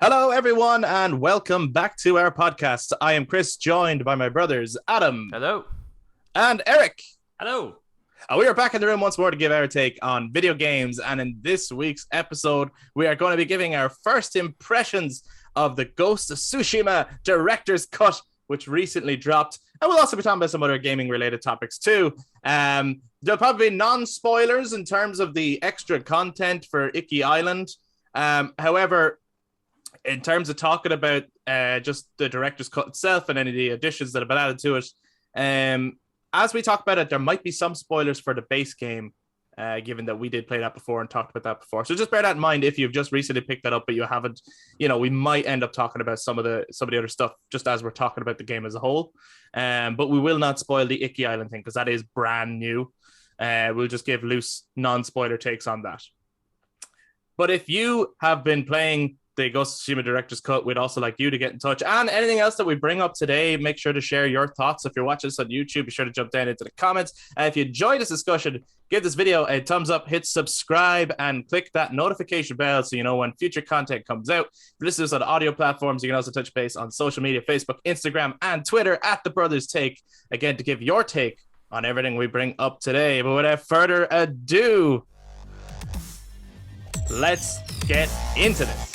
Hello, everyone, and welcome back to our podcast. I am Chris, joined by my brothers Adam. Hello. And Eric. Hello. We are back in the room once more to give our take on video games. And in this week's episode, we are going to be giving our first impressions of the Ghost of Tsushima Director's Cut, which recently dropped. And we'll also be talking about some other gaming-related topics too. There'll probably be non-spoilers in terms of the extra content for Iki Island. However, in terms of talking about just the director's cut itself and any of the additions that have been added to it, as we talk about it, there might be some spoilers for the base game, given that we did play that before and talked about that before. So just bear that in mind if you've just recently picked that up, but you haven't. We might end up talking about some of the other stuff just as we're talking about the game as a whole. But we will not spoil the Iki Island thing because that is brand new. We'll just give loose non-spoiler takes on that. But if you have been playing the Ghost of Tsushima Director's Cut, we'd also like you to get in touch. And anything else that we bring up today, make sure to share your thoughts. If you're watching this on YouTube, be sure to jump down into the comments. If you enjoyed this discussion, give this video a thumbs up, hit subscribe, and click that notification bell so you know when future content comes out. If you listen to us on audio platforms, you can also touch base on social media, Facebook, Instagram, and Twitter at The Brothers Take, again, to give your take on everything we bring up today. But without further ado, let's get into this.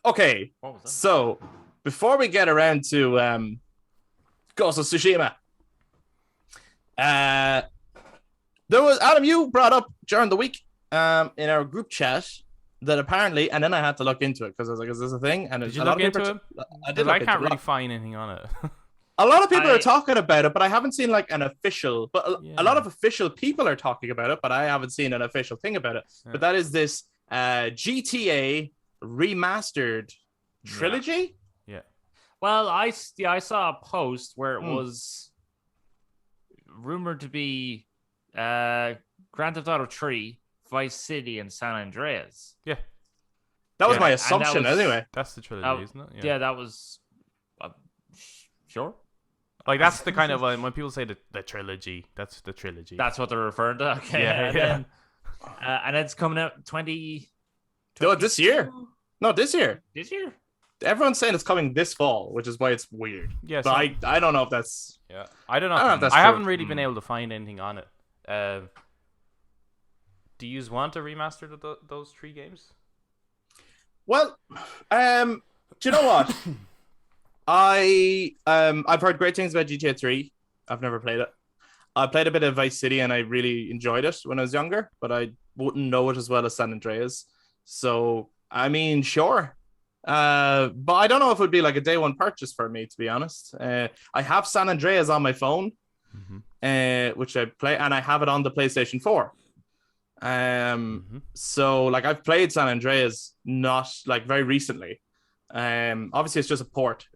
Okay, so before we get around to Ghost of Tsushima, there was, Adam, you brought up during the week in our group chat that apparently, and then I had to look into it because I was like, is this a thing? And did you look into it? I can't really find anything on it. A lot of people are talking about it, but I haven't seen like an official, but a lot of official people are talking about it, but I haven't seen an official thing about it. Yeah. But that is this GTA Remastered Trilogy? Yeah. Well, I saw a post where it was rumored to be Grand Theft Auto 3, Vice City, and San Andreas. Yeah. That was my assumption anyway. That's the trilogy, isn't it? Yeah, that was... sure. Like, that's the kind of... when people say the trilogy, that's the trilogy. That's what they're referring to? Okay. Yeah. And it's coming out 20... No, this year. No, this year. This year? Everyone's saying it's coming this fall, which is why it's weird. Yeah, but I don't know if that's... Yeah, I don't know. If that's I true. haven't really been able to find anything on it. Do you want a remaster of those three games? Well, do you know what? I've heard great things about GTA 3. I've never played it. I played a bit of Vice City and I really enjoyed it when I was younger, but I wouldn't know it as well as San Andreas. So, I mean, sure. But I don't know if it would be like a day one purchase for me, to be honest. I have San Andreas on my phone, which I play, and I have it on the PlayStation 4. So like I've played San Andreas not like very recently. Obviously it's just a port.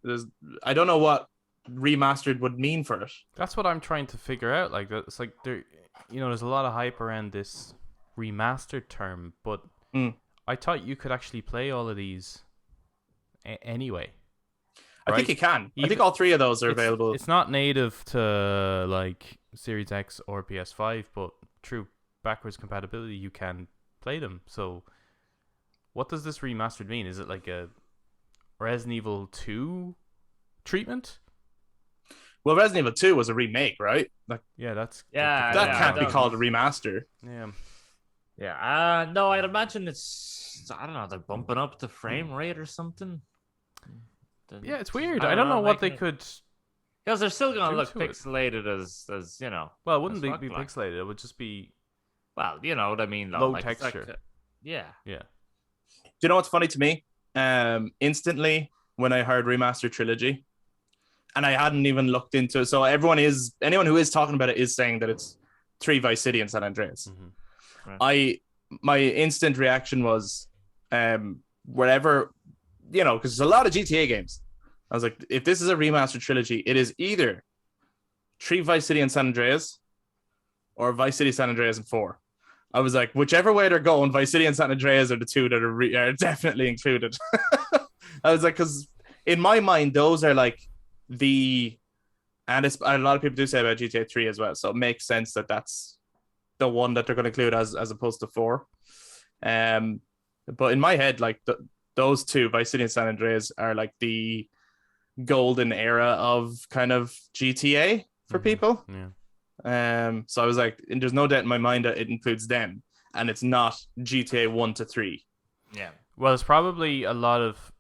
I don't know what remastered would mean for it. That's what I'm trying to figure out. Like it's like there's a lot of hype around this remastered term, but I thought you could actually play all of these anyway. I think you can. I think all three of those are available. It's not native to like Series X or PS5, but through backwards compatibility, you can play them. So, what does this remastered mean? Is it like a Resident Evil 2 treatment? Well, Resident Evil 2 was a remake, right? That can't be called a remaster. Yeah. No, I'd imagine it's, I don't know, they're bumping up the frame rate or something. Yeah, it's weird. I don't know what they could... Because they're still going to look pixelated as you know. Well, it wouldn't be pixelated. It would just be... Well, you know what I mean. Low texture. Like, yeah. Do you know what's funny to me? Instantly, when I heard Remastered Trilogy, and I hadn't even looked into it. So anyone who is talking about it is saying that it's 3 Vice City and San Andreas. Right. My instant reaction was, wherever, because there's a lot of GTA games. I was like, if this is a remastered trilogy, it is either 3 Vice City and San Andreas or Vice City, San Andreas, and 4. I was like, whichever way they're going, Vice City and San Andreas are the two that are definitely included. I was like, because in my mind, those are like the, and it's, a lot of people do say about GTA 3 as well. So it makes sense that that's the one that they're going to include as opposed to 4. But in my head, like those two, Vice City and San Andreas, are like the golden era of kind of GTA for people. Yeah. So I was like, and there's no doubt in my mind that it includes them, and it's not GTA 1 to 3. Yeah. Well, it's probably a lot of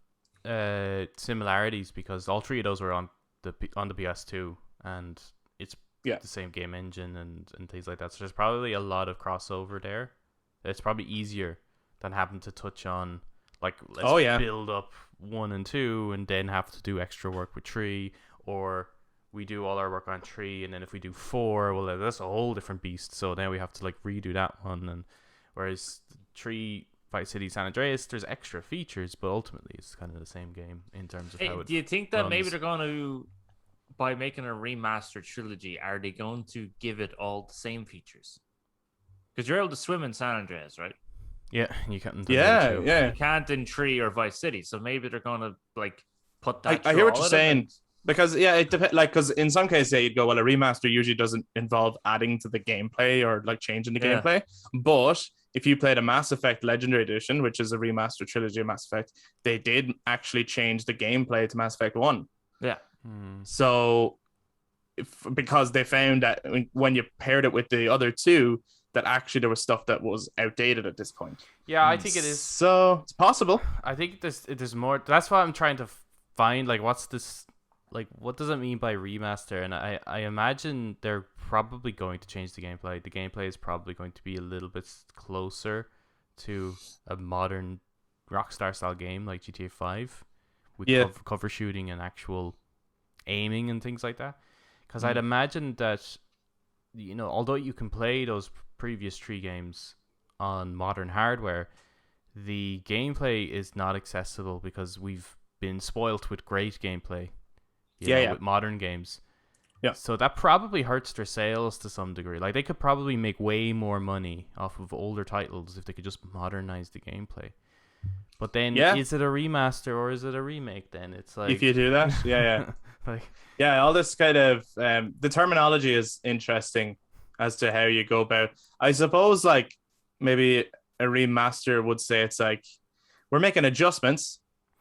similarities because all three of those were on the PS2, and it's the same game engine and things like that. So there's probably a lot of crossover there. It's probably easier than having to touch on like let's build up 1 and 2 and then have to do extra work with 3, or we do all our work on 3 and then if we do 4, well that's a whole different beast. So now we have to like redo that one. And whereas 3 Vice City San Andreas, there's extra features, but ultimately it's kind of the same game in terms of how it. Do you think that runs. maybe they're going to, by making a remastered trilogy, are they going to give it all the same features? Because you're able to swim in San Andreas, right? Yeah, you can't. Yeah. You can't in 3 or Vice City, so maybe they're going to like put that. I hear what you're saying. Because it depends. Like, because in some cases, you'd go, well, a remaster usually doesn't involve adding to the gameplay or like changing the gameplay. But if you played a Mass Effect Legendary Edition, which is a remastered trilogy of Mass Effect, they did actually change the gameplay to Mass Effect 1. Yeah. So, because they found that when you paired it with the other two, that actually there was stuff that was outdated at this point. Yeah, I think it is. So it's possible. I think there's more. That's why I'm trying to find like what's this. Like, what does it mean by remaster? And I imagine they're probably going to change the gameplay. The gameplay is probably going to be a little bit closer to a modern Rockstar style game like GTA 5 with cover shooting and actual aiming and things like that. Because I'd imagine that, you know, although you can play those previous 3 games on modern hardware, the gameplay is not accessible because we've been spoilt with great gameplay. With modern games. Yeah. So that probably hurts their sales to some degree. Like, they could probably make way more money off of older titles if they could just modernize the gameplay. But then, is it a remaster or is it a remake then? It's like... If you do that, all this kind of... the terminology is interesting as to how you go about... I suppose, like, maybe a remaster would say it's like, we're making adjustments.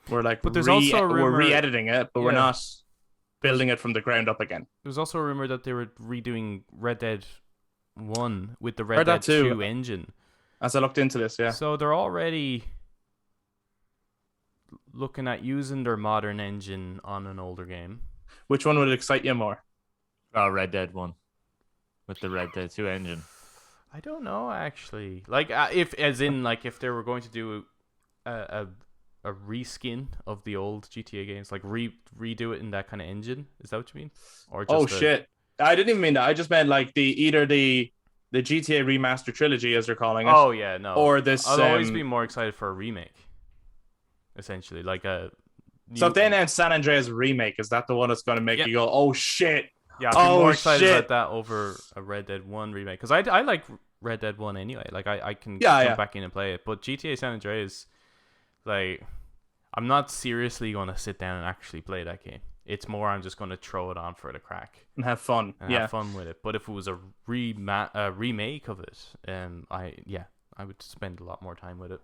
We're like, but there's also a rumor, we're re-editing it, but we're not building it from the ground up again. There's also a rumor that they were redoing Red Dead 1 with the Red Dead 2 engine. As I looked into this, So they're already looking at using their modern engine on an older game. Which one would excite you more? Oh, Red Dead 1 with the Red Dead 2 engine. I don't know, actually. Like, if they were going to do a reskin of the old GTA games, like redo it in that kind of engine. Is that what you mean? Or just shit! I didn't even mean that. I just meant like either the GTA Remastered Trilogy, as they're calling it. Oh yeah, no. Or this. I'll always be more excited for a remake. Essentially, like a. So if they announce San Andreas remake, is that the one that's going to make you go, "Oh shit"? Yeah, I'd be more excited about that over a Red Dead 1 remake, because I like Red Dead 1 anyway. Like I can jump back in and play it, but GTA San Andreas, like, I'm not seriously going to sit down and actually play that game. It's more I'm just going to throw it on for the crack and have fun. Have fun with it. But if it was a remake of it, I would spend a lot more time with it.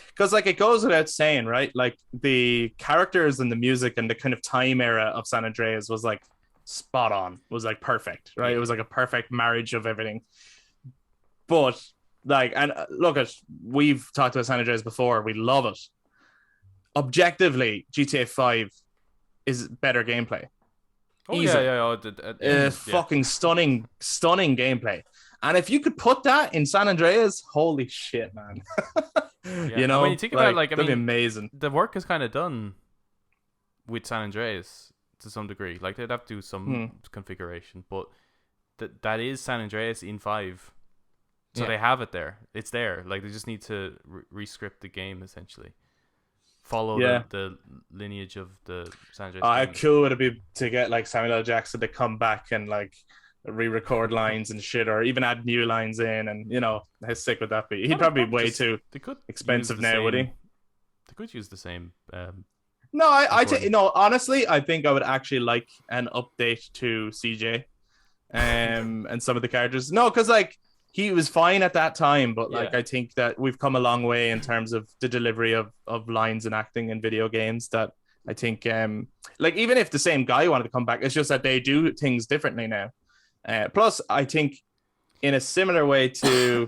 Because like it goes without saying, right? Like the characters and the music and the kind of time era of San Andreas was like spot on. Was like perfect, right? It was like a perfect marriage of everything. But like, and look, we've talked about San Andreas before. We love it. Objectively, GTA 5 is better gameplay. Oh, fucking stunning gameplay. And if you could put that in San Andreas, holy shit, man. You know, when you think about it, that'd be amazing. The work is kind of done with San Andreas to some degree. Like, they'd have to do some configuration, but that is San Andreas in 5. So they have it there. It's there. Like, they just need to re-script the game, essentially. Follow the lineage of the San Andreas. How cool would it be to get like Samuel L. Jackson to come back and like re-record lines and shit, or even add new lines in, and how sick would that be? He'd probably be way too expensive now, would he? They could use the same. No, honestly, I think I would actually like an update to CJ, and some of the characters. No, because like he was fine at that time, but like I think that we've come a long way in terms of the delivery of lines and acting in video games. That I think, like even if the same guy wanted to come back, it's just that they do things differently now. Plus, I think in a similar way to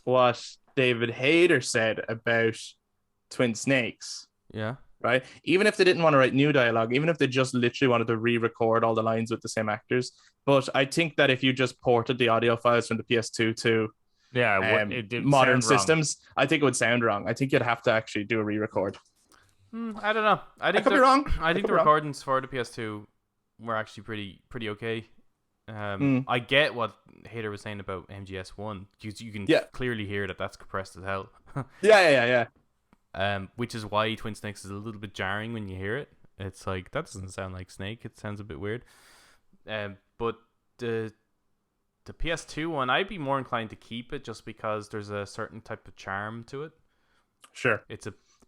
what David Hayter said about Twin Snakes. Yeah. Right. Even if they didn't want to write new dialogue, even if they just literally wanted to re-record all the lines with the same actors. But I think that if you just ported the audio files from the PS2 to modern systems, I think it would sound wrong. I think you'd have to actually do a re-record. I don't know. I think could be wrong. I think the recordings for the PS2 were actually pretty okay. I get what Hater was saying about MGS1. You can clearly hear that that's compressed as hell. Yeah. Which is why Twin Snakes is a little bit jarring when you hear it. It's like, that doesn't sound like Snake. It sounds a bit weird. But the PS2 one, I'd be more inclined to keep it just because there's a certain type of charm to it. Sure.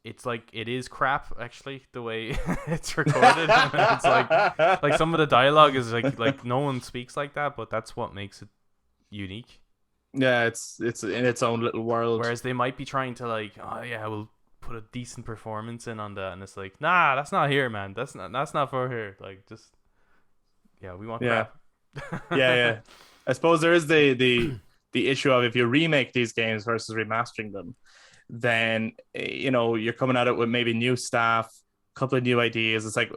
It's like, it is crap actually the way it's recorded. It's like some of the dialogue is like no one speaks like that, but that's what makes it unique. Yeah, it's in its own little world. Whereas they might be trying to like, oh yeah, we'll put a decent performance in on that, and it's like, nah, that's not here, man. That's not for here. Like, just we want crap. yeah. I suppose there is the issue of if you remake these games versus remastering them, then you're coming at it with maybe new staff, a couple of new ideas. It's like,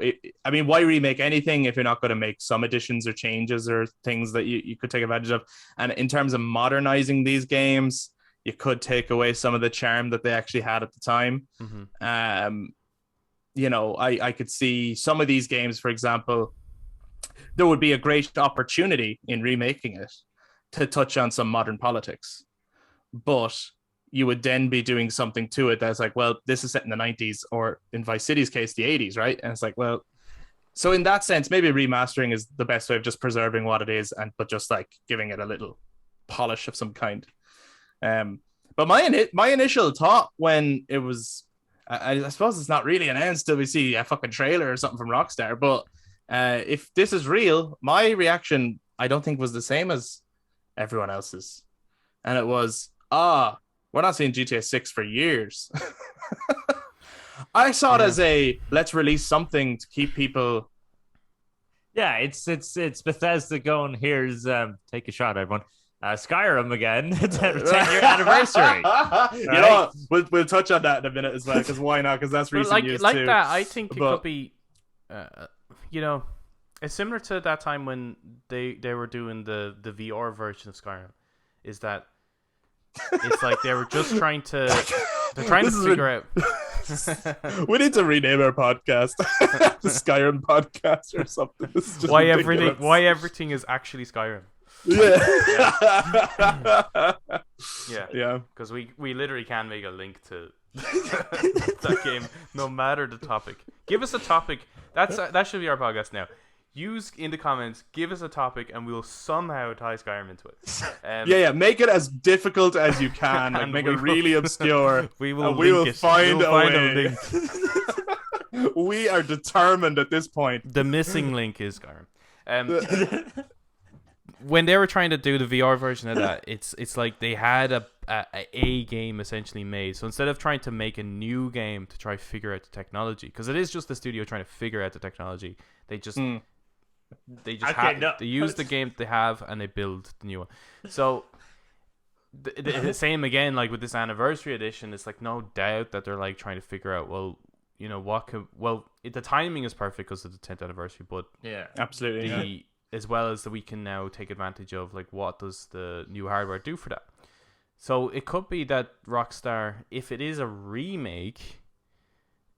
why remake anything if you're not going to make some additions or changes or things that you could take advantage of? And in terms of modernizing these games, you could take away some of the charm that they actually had at the time. Mm-hmm. I could see some of these games, for example, there would be a great opportunity in remaking it to touch on some modern politics, but you would then be doing something to it that's like, well, this is set in the 90s, or in Vice City's case, the 80s, right? And it's like, well, so in that sense, maybe remastering is the best way of just preserving what it is, but just like giving it a little polish of some kind. But my initial thought when it was, I suppose it's not really announced till we see a fucking trailer or something from Rockstar, but if this is real, my reaction, I don't think was the same as everyone else's. And it was, we're not seeing GTA 6 for years. I saw it as let's release something to keep people. Yeah, it's Bethesda going, here's take a shot, everyone. Skyrim again, 10-year anniversary. Right? We'll touch on that in a minute as well, because why not? Because that's recent news like too. that. I think it could be, it's similar to that time when they were doing the VR version of Skyrim. Is that it's like they were just trying to figure out. We need to rename our podcast the Skyrim podcast or something. Why everything is actually Skyrim. Yeah. Because we literally can make a link to that game, no matter the topic. Give us a topic. That should be our podcast now. Use in the comments, give us a topic, and we'll somehow tie Skyrim into it. Make it as difficult as you can. Like, make it really obscure. We will find a way. Link. We are determined at this point. The missing link is Skyrim. When they were trying to do the VR version of that, it's like they had a game essentially made. So instead of trying to make a new game to try to figure out the technology, because it is just the studio trying to figure out the technology, they just they use the game they have and they build the new one. So the same again, like with this anniversary edition, it's like no doubt that they're like trying to figure out, the timing is perfect because of the 10th anniversary, but yeah, absolutely, as well as that we can now take advantage of, like, what does the new hardware do for that. So it could be that Rockstar, if it is a remake,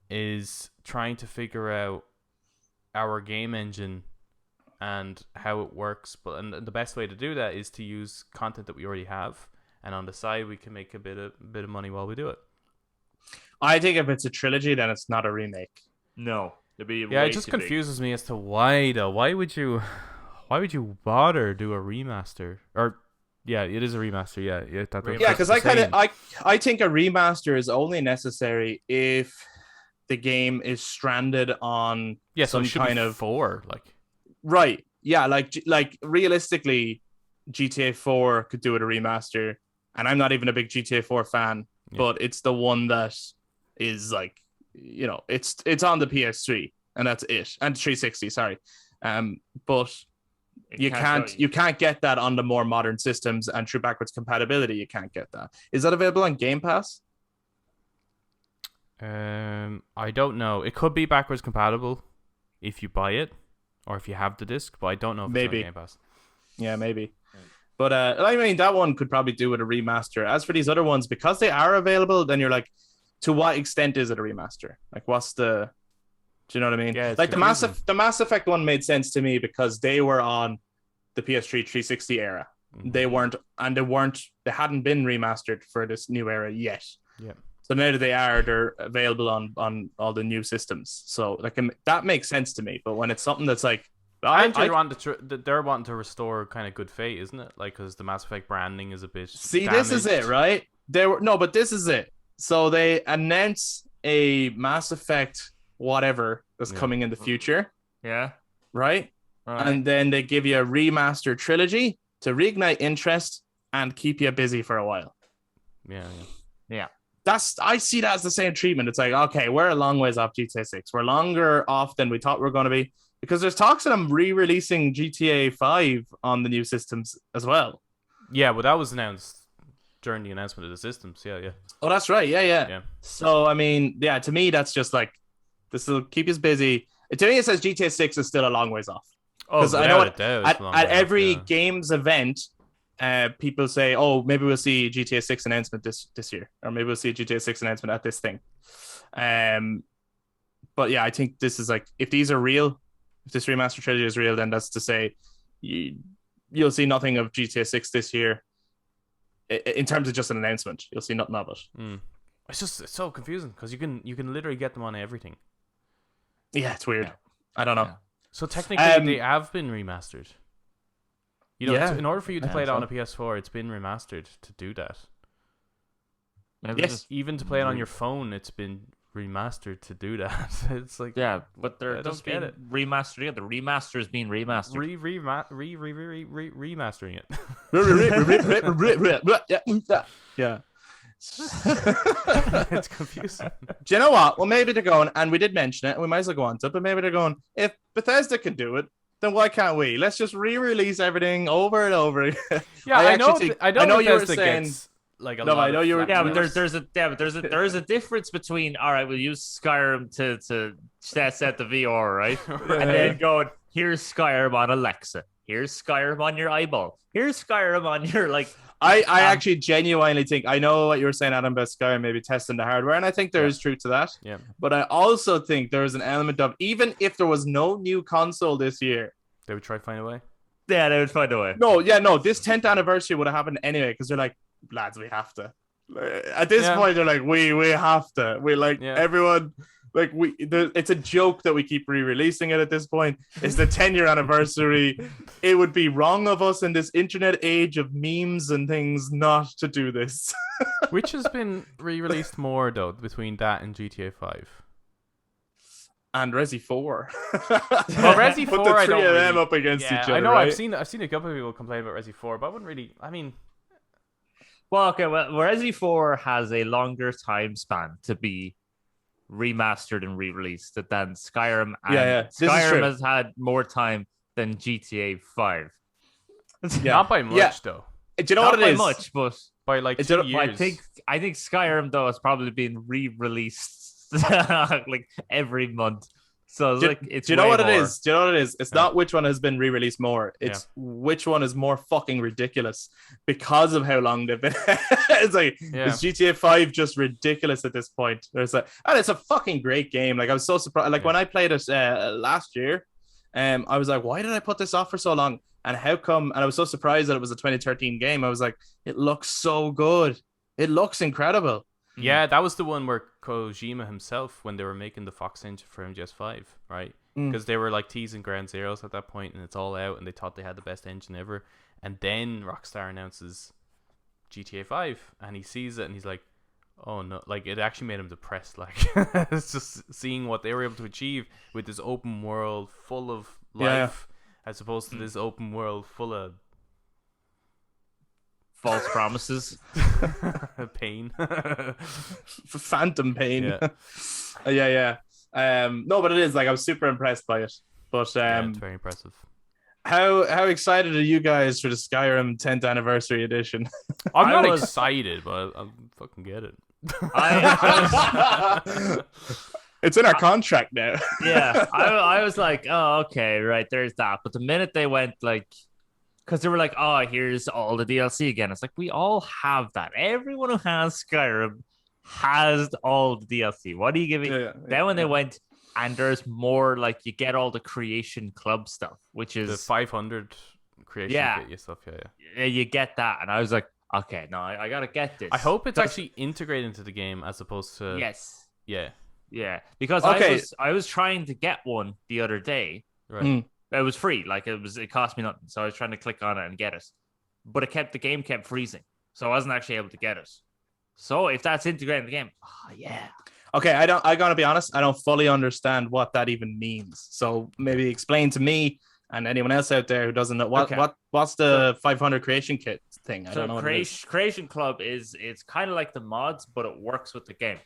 is trying to figure out our game engine and how it works, and the best way to do that is to use content that we already have, and on the side we can make a bit of money while we do it. I think if it's a trilogy, then it's not a remake. No, it just confuses me as to why though. Why would you Why would you bother do a remaster? Or yeah, it is a remaster. Yeah, Because I think a remaster is only necessary if the game is stranded on so some it should kind be of 4, like. Right. Yeah, like realistically, GTA 4 could do it a remaster, and I'm not even a big GTA 4 fan, but it's the one that is like, it's on the PS3, and that's it, and 360. Sorry, but you can't get that on the more modern systems, and through backwards compatibility, you can't get that. Is that available on Game Pass? I don't know. It could be backwards compatible if you buy it. Or if you have the disc, but I don't know if it's on Game Pass. Yeah, maybe. But I mean, that one could probably do with a remaster. As for these other ones, because they are available, then you're like, to what extent is it a remaster? Like, what's the... Do you know what I mean? Yeah, like, the Mass Effect one made sense to me because they were on the PS3 360 era. Mm-hmm. They hadn't been remastered for this new era yet. Yeah. So now that they're available on all the new systems. So like that makes sense to me. But when it's something that's like, they're wanting to restore kind of good fate, isn't it? Like, because the Mass Effect branding is a bit. See, damaged. This is it, right? But this is it. So they announce a Mass Effect whatever that's coming in the future. Yeah. Right? And then they give you a remastered trilogy to reignite interest and keep you busy for a while. Yeah. I see that as the same treatment. It's like, okay, we're a long ways off GTA 6. We're longer off than we thought we were going to be, because there's talks of them re-releasing GTA 5 on the new systems as well. Yeah, well, that was announced during the announcement of the systems. Yeah. Oh, that's right. Yeah. So, I mean, to me, that's just like, this will keep us busy. To me, it says GTA 6 is still a long ways off. Because I know at every games event, people say, oh, maybe we'll see GTA 6 announcement this year, or maybe we'll see a GTA 6 announcement at this thing. But yeah, I think this is like, if these are real, if this remastered trilogy is real, then that's to say you'll see nothing of GTA 6 this year in terms of just an announcement. You'll see nothing of it. It's so confusing because you can literally get them on everything. Yeah, it's weird. I don't know. So technically they have been remastered. In order for you to play it on a PS4, it's been remastered to do that. Yes. Even to play it on your phone, it's been remastered to do that. It's like, but they're just being remastered. Yeah, the remaster is being remastered. Remastering it. Yeah. It's confusing. Do you know what? Well, maybe they're going, and we did mention it, and we might as well go on to it, but maybe they're going, if Bethesda can do it, then why can't we? Let's just re-release everything over and over again. Yeah, I know you were saying like a lot. I know you were. Yeah, but there's a difference between, all right, we'll use Skyrim to set the VR, right? And then going, here's Skyrim on Alexa, here's Skyrim on your eyeball, here's Skyrim on your like. I actually genuinely think, I know what you were saying, Adam, about Skyrim maybe testing the hardware, and I think there is truth to that. Yeah. But I also think there is an element of, even if there was no new console this year, they would try to find a way. Yeah, they would find a way. No, this 10th anniversary would have happened anyway, because they're like, lads, we have to. At this point, they're like, we have to. We like everyone. Like it's a joke that we keep re-releasing it at this point. It's the 10-year anniversary. It would be wrong of us in this internet age of memes and things not to do this. Which has been re-released more though, between that and GTA 5? And Resi 4. Well, Resi 4, put the I three don't of really, them up against each other. I know. Right? I've seen a couple of people complain about Resi 4, but I wouldn't really. I mean, well, Resi 4 has a longer time span to be remastered and re-released than Skyrim. And Skyrim has had more time than GTA 5. Not by much though. Do you know what it is? Not by much, but by like 2 years. I think Skyrim though has probably been re-released like every month. So it's do you know what it is? Do you know what it is? It's not which one has been re-released more. It's which one is more fucking ridiculous because of how long they've been. It's like, is GTA 5 just ridiculous at this point? And it's a fucking great game. Like, I was so surprised. Like, when I played it last year, I was like, why did I put this off for so long? And how come? And I was so surprised that it was a 2013 game. I was like, it looks so good. It looks incredible. Yeah, that was the one where Kojima himself, when they were making the Fox engine for MGS5, right? because they were like teasing Ground Zeroes at that point, and it's all out, and they thought they had the best engine ever. And then Rockstar announces GTA 5, and he sees it, and he's like, "Oh no!" Like it actually made him depressed. Like it's just seeing what they were able to achieve with this open world full of life, as opposed to this open world full of false promises, pain, phantom pain. Yeah. No, but it is like I was super impressed by it. But it's very impressive. How excited are you guys for the Skyrim 10th anniversary edition? I'm not excited, but I'll fucking get it. It's in our contract now. Yeah, I was like, oh, okay, right, there's that. But the minute they went like, because they were like, oh, here's all the DLC again. It's like, we all have that. Everyone who has Skyrim has all the DLC. What are you giving? Then when they went, and there's more, like, you get all the Creation Club stuff, which is the 500 creation kit stuff. Yeah. You get that. And I was like, okay, no, I got to get this. I hope it's actually integrated into the game as opposed to... Yes. Yeah. Because I was trying to get one the other day. Right. It was free. Like, it cost me nothing. So I was trying to click on it and get it. But the game kept freezing. So I wasn't actually able to get it. So if that's integrated in the game, yeah. Okay, I gotta be honest, I don't fully understand what that even means. So maybe explain to me and anyone else out there who doesn't know what's the 500 creation kit thing. I don't know. Creation Club it's kind of like the mods, but it works with the game.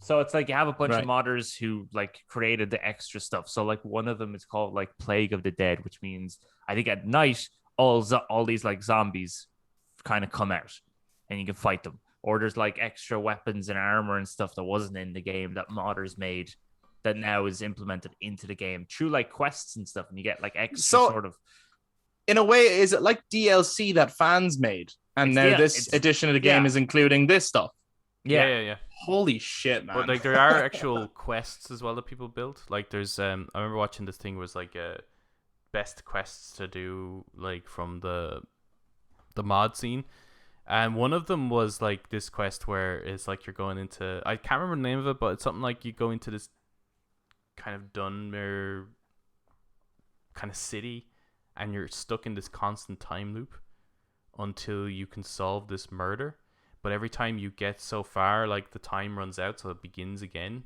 So it's like you have a bunch of modders who like created the extra stuff. So like one of them is called like Plague of the Dead, which means I think at night all these like zombies kind of come out and you can fight them. Or there's like extra weapons and armor and stuff that wasn't in the game that modders made that now is implemented into the game through like quests and stuff. And you get like extra sort of. In a way, is it like DLC that fans made? And now this edition of the game is including this stuff. Yeah. Holy shit, man. But like there are actual quests as well that people built. Like there's I remember watching this thing was like best quests to do like from the mod scene. And one of them was like this quest where it's like you're going into, I can't remember the name of it, but it's something like you go into this kind of Dunmer kind of city and you're stuck in this constant time loop until you can solve this murder. But every time you get so far, like the time runs out, so it begins again.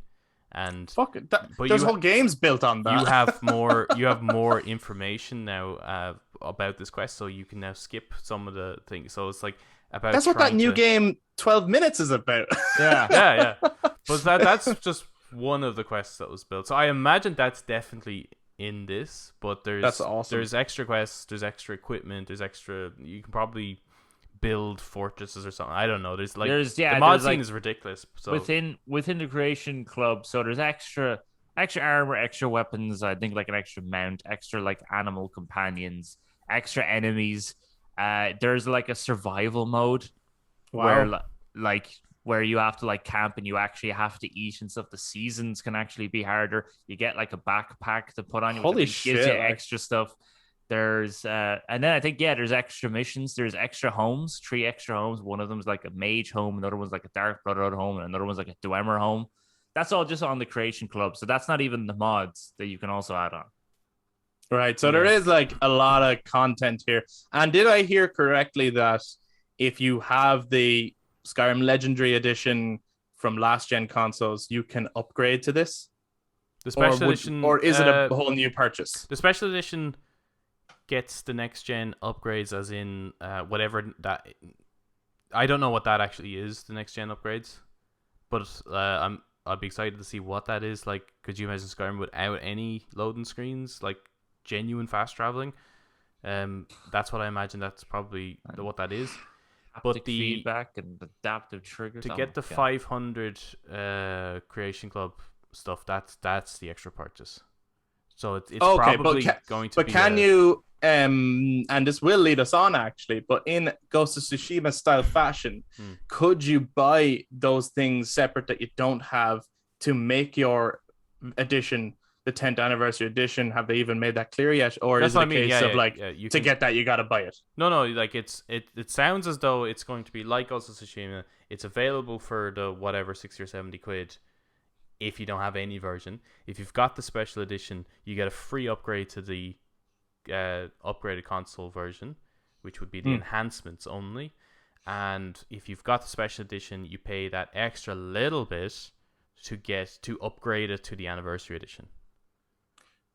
And fuck it, there's whole games built on that. You have more information now about this quest, so you can now skip some of the things. So it's like that's what that new game 12 minutes is about. Yeah. But that's just one of the quests that was built. So I imagine that's definitely in this. But that's awesome. There's extra quests, there's extra equipment, there's extra. You can probably build fortresses or something. I don't know. The mod scene is ridiculous. So within the Creation Club, so there's extra armor, extra weapons. I think like an extra mount, extra like animal companions, extra enemies. There's like a survival mode where you have to like camp and you actually have to eat and stuff. The seasons can actually be harder. You get like a backpack to put on you. Holy shit! Gives you extra stuff. There's and then I think there's extra missions. There's extra homes, 3 extra homes. One of them's like a mage home, another one's like a Dark Brotherhood home, and another one's like a Dwemer home. That's all just on the Creation Club. So that's not even the mods that you can also add on. Right, so there is like a lot of content here. And did I hear correctly that if you have the Skyrim Legendary Edition from last gen consoles, you can upgrade to this? The special edition, or is it a whole new purchase? The special edition gets the next gen upgrades, as in whatever that. I don't know what that actually is. The next gen upgrades, but I'd be excited to see what that is. Like, could you imagine Skyrim without any loading screens, like genuine fast traveling? That's what I imagine. That's probably what that is. But the feedback and adaptive triggers to get the 500 Creation Club stuff, that's the extra purchase. So it's probably going to be. But can you? And this will lead us on actually. But in Ghost of Tsushima style fashion, could you buy those things separate that you don't have to make your edition the 10th anniversary edition? Have they even made that clear yet, or is it a case of to get that you got to buy it? No, like it sounds as though it's going to be like Ghost of Tsushima. It's available for the whatever 60 or 70 quid if you don't have any version. If you've got the special edition, you get a free upgrade to the upgraded console version, which would be the enhancements only. And if you've got the special edition, you pay that extra little bit to upgrade it to the anniversary edition.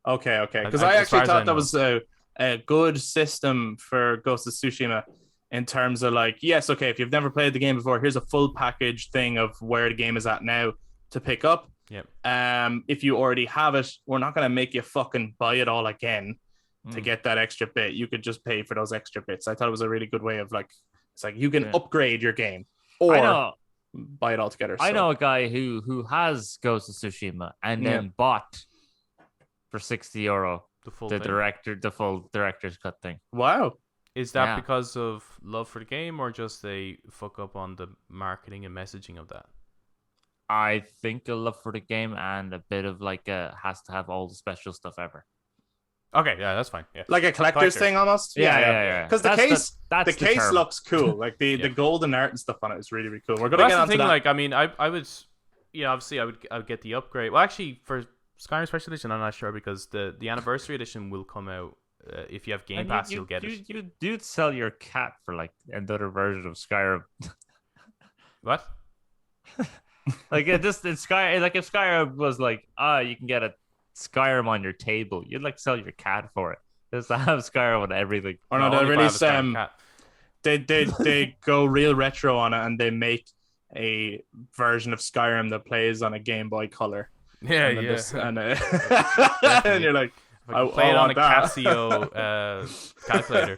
Okay. Because I actually thought that was a good system for Ghost of Tsushima in terms of like, yes, okay, if you've never played the game before, here's a full package thing of where the game is at now to pick up. Yep. If you already have it, we're not going to make you fucking buy it all again to get that extra bit. You could just pay for those extra bits. I thought it was a really good way of like, it's like you can upgrade your game or buy it all together. I know a guy who has Ghost of Tsushima and then bought for €60 the full director's cut thing. Wow. Is that because of love for the game or just a fuck up on the marketing and messaging of that? I think a love for the game and a bit of like has to have all the special stuff ever. Okay, yeah, that's fine. Yeah. Like a collector's thing almost? Yeah. Because the case looks cool. Like the golden art and stuff on it is really, really cool. We're going to get onto that. Like, I mean, I would, obviously I would get the upgrade. Well, actually, for Skyrim Special Edition, I'm not sure because the anniversary edition will come out. If you have Game Pass, you'll get it. You'd sell your cat for like another version of Skyrim. What? Like if Skyrim was like, you can get a Skyrim on your table, you'd like sell your cat for it. Just to have Skyrim on everything. Or no, they release they go real retro on it and they make a version of Skyrim that plays on a Game Boy Color. Yeah, and you're like, I play it on a Casio calculator.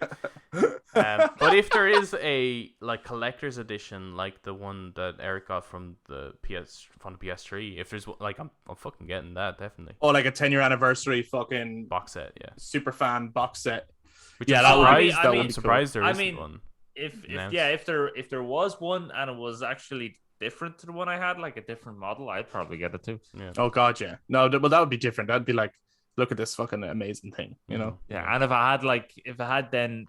But if there is a like collector's edition, like the one that Eric got from the PS3, if there's like, I'm fucking getting that definitely. Oh, like a 10-year anniversary fucking box set, super fan box set. Which I'm surprised there isn't one. If there was one and it was actually different to the one I had, like a different model, I'd probably get it too. Yeah. Oh god, yeah. No, well that would be different. That'd be like, look at this fucking amazing thing, you know? Yeah, and if I had then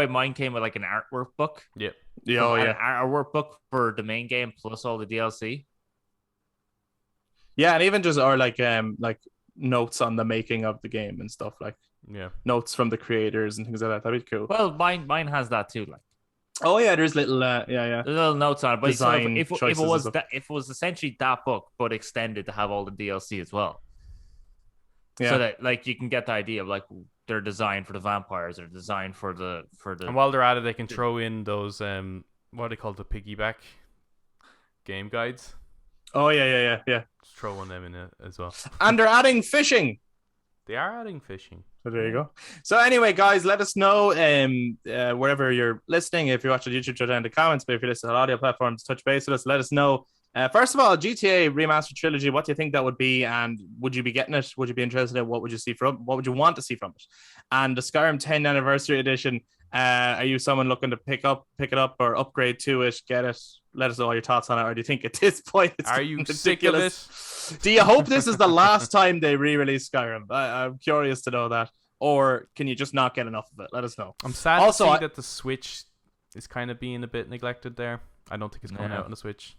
mine came with like an artwork book. Yeah. An artwork book for the main game plus all the DLC. Yeah, and even just like notes on the making of the game and stuff, like notes from the creators and things like that. That'd be cool. Well, mine has that too, like. Oh yeah, there's little there's little notes on it. But design if it was essentially that book but extended to have all the DLC as well. Yeah. So that like you can get the idea of like they're designed for the vampires, or designed for the. And while they're at it, they can throw in those what are they called, the piggyback game guides. Oh yeah. Just throw one of them in it as well. And they're adding fishing. They are adding fishing. So there you go. So anyway, guys, let us know wherever you're listening. If you're watching YouTube, throw down in the comments. But if you're listening on audio platforms, touch base with us. Let us know. First of all, GTA Remastered Trilogy, what do you think that would be? And would you be getting it? Would you be interested in it? What would you want to see from it? And the Skyrim 10th Anniversary Edition, are you someone looking to pick it up or upgrade to it, get it? Let us know all your thoughts on it. Or do you think at this point it's are you ridiculous? Sick of it? Do you hope this is the last time they re-release Skyrim? I'm curious to know that. Or can you just not get enough of it? Let us know. I'm sad to see that the Switch is kind of being a bit neglected there. I don't think it's coming out on the Switch.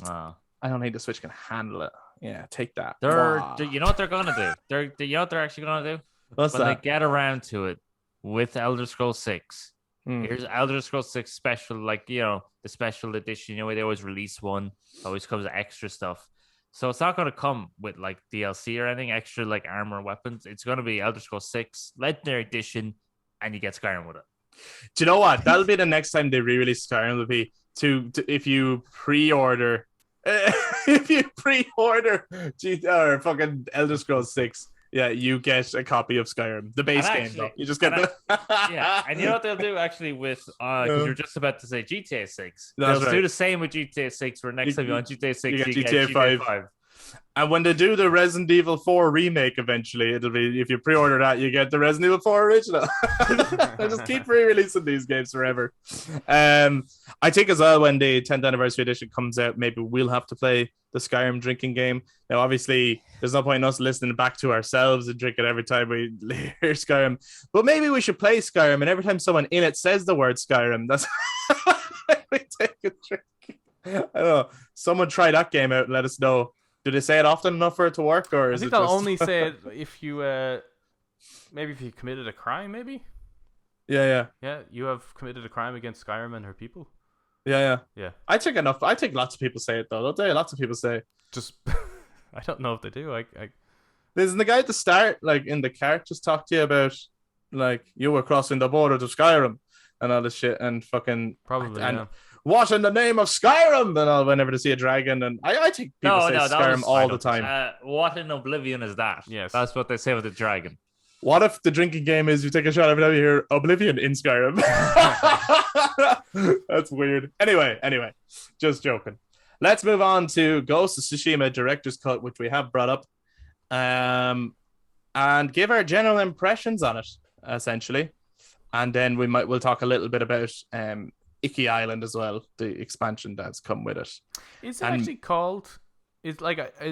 I don't think the Switch can handle it. Yeah, take that. You know what they're gonna do? You know what they're actually gonna do? What's when that? They get around to it with Elder Scrolls 6. Here's Elder Scrolls 6 special, like the special edition. They always release one. Always comes with extra stuff. So it's not gonna come with like DLC or anything extra, like armor, weapons. It's gonna be Elder Scrolls 6 Legendary Edition, and you get Skyrim with it. Do you know what? That'll be the next time they re-release Skyrim. Will be to if you pre-order or fucking Elder Scrolls 6, you get a copy of Skyrim, the base game though. You just get and you know what they'll do actually with because you're just about to say GTA 6. They'll do the same with GTA 6 where next time you're on GTA 6 you get GTA 5. And when they do the Resident Evil 4 remake eventually, it'll be, if you pre-order that, you get the Resident Evil 4 original. They just keep re-releasing these games forever. I think as well, when the 10th Anniversary Edition comes out, maybe we'll have to play the Skyrim drinking game. Now, obviously, there's no point in us listening back to ourselves and drink it every time we hear Skyrim. But maybe we should play Skyrim, and every time someone in it says the word Skyrim, that's we take a drink. I don't know. Someone try that game out and let us know. Do they say it often enough for it to work, or I is think it they'll just... only say it if you maybe if you committed a crime, maybe. Yeah. Yeah, you have committed a crime against Skyrim and her people. Yeah. Yeah. I think lots of people say it though, don't they? Lots of people say. Just, I don't know if they do. There's the guy at the start, like in the cart, just talk to you about like you were crossing the border to Skyrim and all this shit and fucking Probably, and yeah. what in the name of Skyrim and all whenever they see a dragon and I think people say Skyrim all the time. What in Oblivion is that? Yes. That's what they say with the dragon. What if the drinking game is you take a shot every time you hear Oblivion in Skyrim? That's weird. Anyway, just joking. Let's move on to Ghost of Tsushima Director's Cut, which we have brought up, and give our general impressions on it, essentially. And then we'll talk a little bit about Iki Island as well, the expansion that's come with it. Is it actually called? Is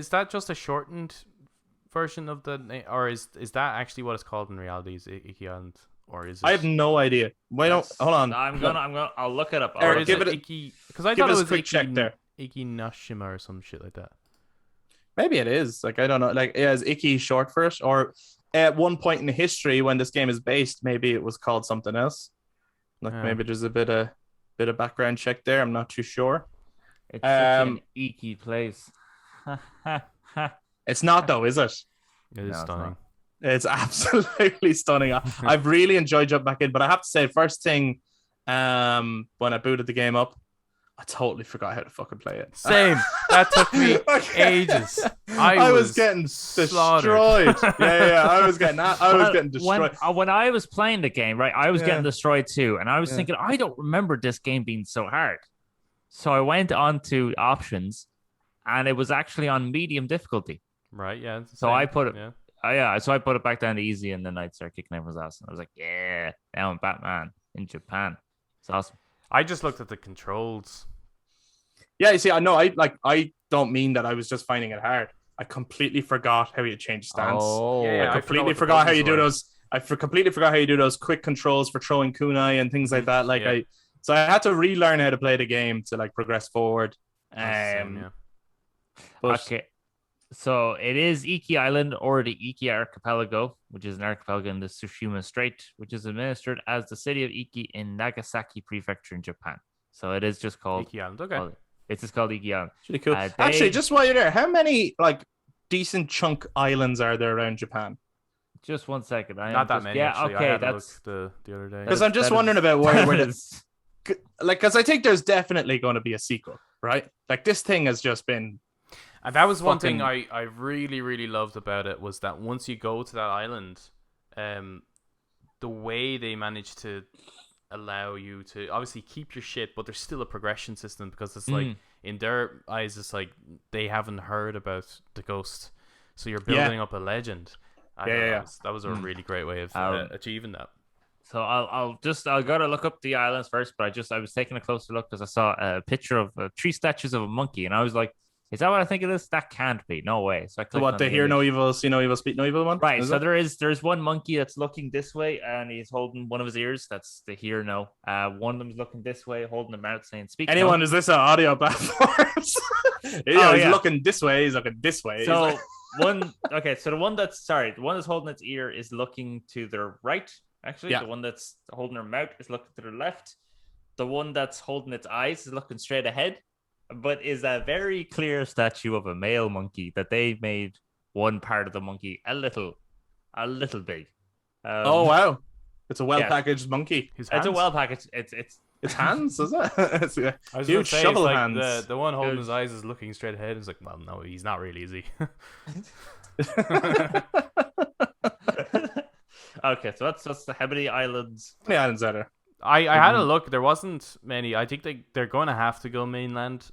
that just a shortened version of the name, or is that actually what it's called in reality? Is Iki Island, or is it? I have no idea. Wait, hold on. I'll look it up. Or is it Iki? Because I thought it was quick check there. Iki Nashima or some shit like that. Maybe it is. Like I don't know. Like is Iki short for it, or at one point in history when this game is based, maybe it was called something else. Like maybe there's a bit of background check there. I'm not too sure. It's such an Iki place. It's not though, is it? It is stunning. It's absolutely stunning. I've really enjoyed jumping back in, but I have to say, first thing, when I booted the game up, I totally forgot how to fucking play it. Same. That took me ages. I was getting slaughtered. destroyed. Yeah. I was getting destroyed. When I was playing the game, right, I was getting destroyed too, and I was thinking, I don't remember this game being so hard. So I went on to options, and it was actually on medium difficulty. Right. Yeah. So I put it. So I put it back down to easy, and then I'd start kicking everyone's ass, and I was like, yeah, now I'm Batman in Japan. It's awesome. I just looked at the controls. Yeah, you see, I don't mean that I was just finding it hard. I completely forgot how you change stance. I completely forgot how you do those. Completely forgot how you do those quick controls for throwing kunai and things like that. So I had to relearn how to play the game to like progress forward. Okay. So it is Iki Island or the Iki Archipelago, which is an archipelago in the Tsushima Strait, which is administered as the city of Iki in Nagasaki Prefecture in Japan. So it is just called Iki Island. Okay. It's just called Iki Island. It's really cool. Actually, just while you're there, how many like decent chunk islands are there around Japan? Just 1 second. Not that many. Yeah, actually. okay. That's the other day. Because I'm just wondering about where this. Like, because I think there's definitely going to be a sequel, right? Like this thing has just been. And that was one thing I really, really loved about it was that once you go to that island, the way they managed to allow you to obviously keep your shit, but there's still a progression system because it's like in their eyes, it's like they haven't heard about the ghost, so you're building up a legend. That was a really great way of achieving that. So I'll gotta look up the islands first, but I was taking a closer look because I saw a picture of 3 statues of a monkey, and I was like, is that what I think it is? That can't be. No way. So I clicked on they hear no evil, see no evil, speak no evil one? Right. So there's one monkey that's looking this way and he's holding one of his ears. That's the hear no. One of them's looking this way, holding the mouth saying speak Anyone, no. is this an audio platform? He's looking this way, he's looking this way. So the one that's holding its ear is looking to their right, actually. Yeah. The one that's holding her mouth is looking to their left. The one that's holding its eyes is looking straight ahead. But is a very clear statue of a male monkey that they made one part of the monkey a little big. Oh wow! It's a well-packaged monkey. It's a well-packaged. It's hands, is it? It's huge shovel hands. The one holding his eyes is looking straight ahead. It's like, well, no, he's not really, is he? Okay, so that's how many islands? How many islands are there? I had a look. There wasn't many. I think they're going to have to go mainland.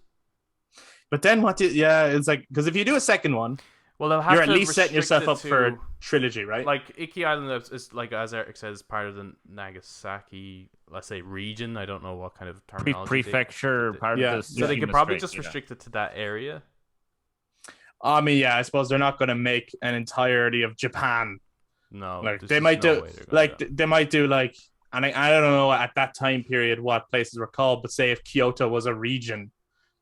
But then it's like, because if you do a second one, well, they'll have you're to at least setting yourself up to, for a trilogy, right? Like Iki Island is like, as Eric says, part of the Nagasaki, let's say, region. I don't know what kind of terminology. Prefecture, part of this. So they could probably just restrict it to that area. I mean, I suppose they're not going to make an entirety of Japan. No, like they might do like. And I don't know at that time period what places were called, but say if Kyoto was a region,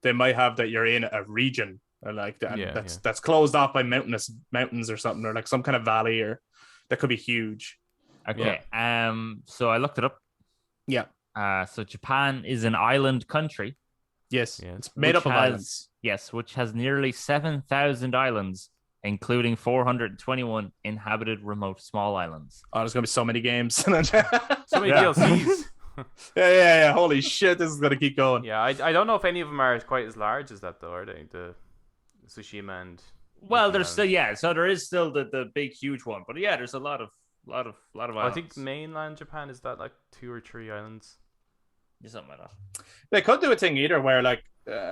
they might have that you're in a region or like that, Yeah, that's closed off by mountains or something, or like some kind of valley, or that could be huge. Okay. So I looked it up. Yeah. So Japan is an island country. Yes. Yeah. It's made up of islands. Yes, which has nearly 7,000 islands, including 421 inhabited remote small islands. Oh, there's gonna be so many games. So many Yeah. DLCs. Yeah. Holy shit, this is gonna keep going. Yeah, I don't know if any of them are quite as large as that though, are they? The Tsushima and Well, Iki there's still Island. so there is still the big huge one, but yeah, there's a lot of islands. I think mainland Japan is that like 2 or 3 islands. Yeah, something like that. They could do a thing either where like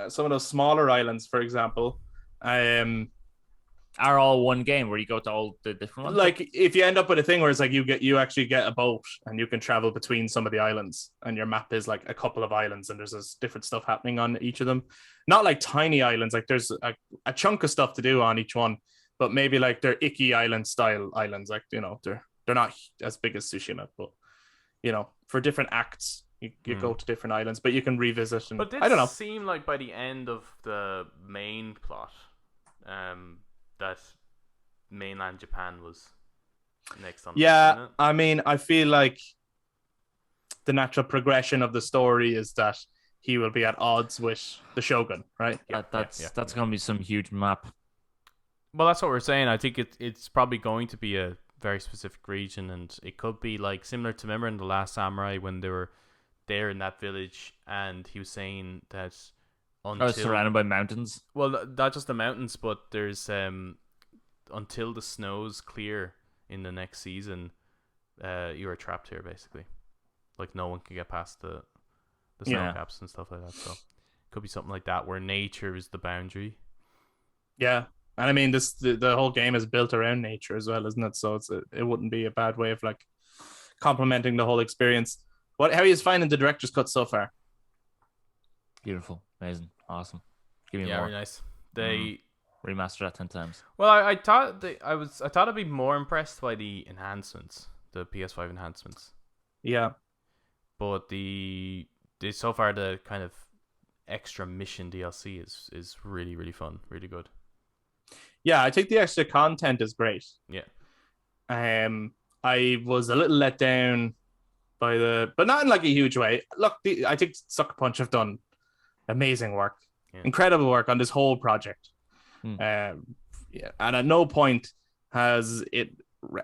some of those smaller islands, for example, Are all one game where you go to all the different ones? like if you end up with a thing where it's like you actually get a boat and you can travel between some of the islands, and your map is like a couple of islands and there's this different stuff happening on each of them. Not like tiny islands, like there's a chunk of stuff to do on each one, but maybe like they're Iki Island style islands, like they're not as big as Tsushima, but for different acts you go to different islands, but you can revisit. And But I don't know. It seem like by the end of the main plot, that mainland Japan was next on the list, Yeah, isn't it? I mean, I feel like the natural progression of the story is that he will be at odds with the Shogun, right? That's going to be some huge map. Well, that's what we're saying. I think it's probably going to be a very specific region, and it could be like similar to, remember in The Last Samurai when they were there in that village, and he was saying that until surrounded by mountains. Well, not just the mountains, but there's until the snows clear in the next season, you are trapped here basically. Like no one can get past the snow caps and stuff like that. So it could be something like that where nature is the boundary. Yeah, and I mean the whole game is built around nature as well, isn't it? So it wouldn't be a bad way of like complementing the whole experience. How are you finding the director's cut so far? Beautiful, amazing, awesome. Give me more. Very nice. They remaster that 10 times. Well, I thought I'd be more impressed by the enhancements, the PS5 enhancements. Yeah, but so far the kind of extra mission DLC is really, really fun, really good. Yeah, I think the extra content is great. Yeah. I was a little let down by but not in like a huge way. Look, I think Sucker Punch have done amazing work, incredible work on this whole project. And at no point has it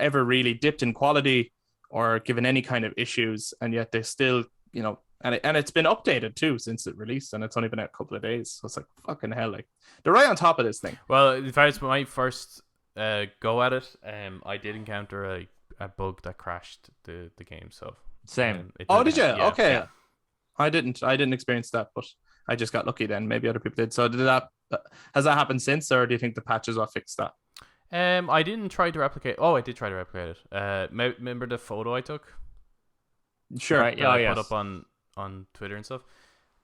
ever really dipped in quality or given any kind of issues, and yet they still, and it's been updated too since it released, and it's only been out a couple of days. So it's like fucking hell, like they're right on top of this thing. Well, if I was my first go at it, I did encounter a bug that crashed the game. So same. Did you? Yeah, okay. Yeah. I didn't experience that, but I just got lucky then. Maybe other people did. So has that happened since, or do you think the patches will fix that? I didn't try to replicate. Oh, I did try to replicate it. Remember the photo I took? Sure. Right. Yeah. I put up on Twitter and stuff.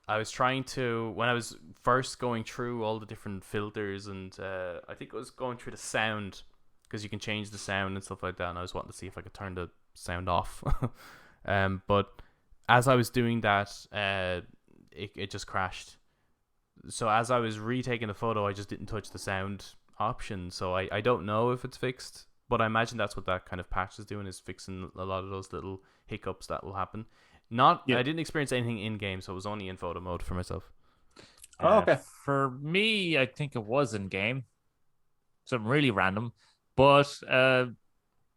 I was trying to, when I was first going through all the different filters, and I think it was going through the sound, because you can change the sound and stuff like that, and I was wanting to see if I could turn the sound off. But as I was doing that, it just crashed. So as I was retaking the photo, I just didn't touch the sound option. So I don't know if it's fixed, but I imagine that's what that kind of patch is doing, is fixing a lot of those little hiccups that will happen. I didn't experience anything in game, so it was only in photo mode for myself. Okay. For me, I think it was in game. Something really random, but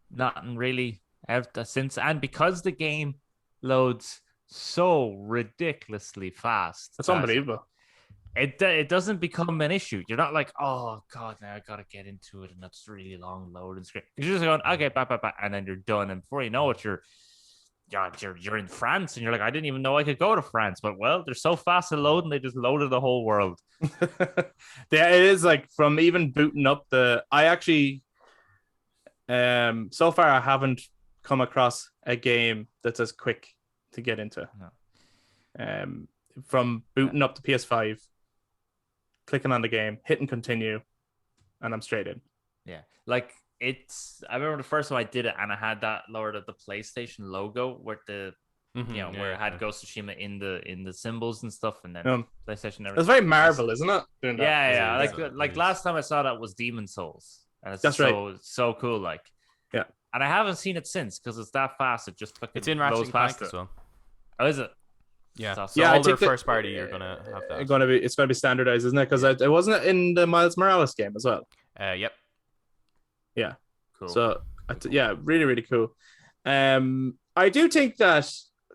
nothing really out since. And because the game loads so ridiculously fast, That's unbelievable. It doesn't become an issue. You're not like, oh god, now I gotta get into it, and that's really long loading screen. You're just going, okay, bye, and then you're done. And before you know it, you're in France, and you're like, I didn't even know I could go to France. But well, they're so fast at loading, they just loaded the whole world. Yeah, it is like from even booting up I actually, so far I haven't come across a game that's as quick to get into. No. From booting up the PS5, clicking on the game, hitting continue, and I'm straight in. Yeah, like I remember the first time I did it, and I had that lowered at the PlayStation logo with the where it had Ghost of Tsushima in the symbols and stuff, and then PlayStation never. It's very Marvel, isn't it? Doing that. Yeah. Like last time I saw that was Demon Souls, and it's so cool. Like, yeah. And I haven't seen it since because it's that fast. It just fucking it's in Ratchet past as well. Oh, is it? Yeah. So all their first party, you're gonna have that. It's gonna be standardized, isn't it? Because it wasn't in the Miles Morales game as well. Yep. Yeah. Cool. So really, really cool. I do think that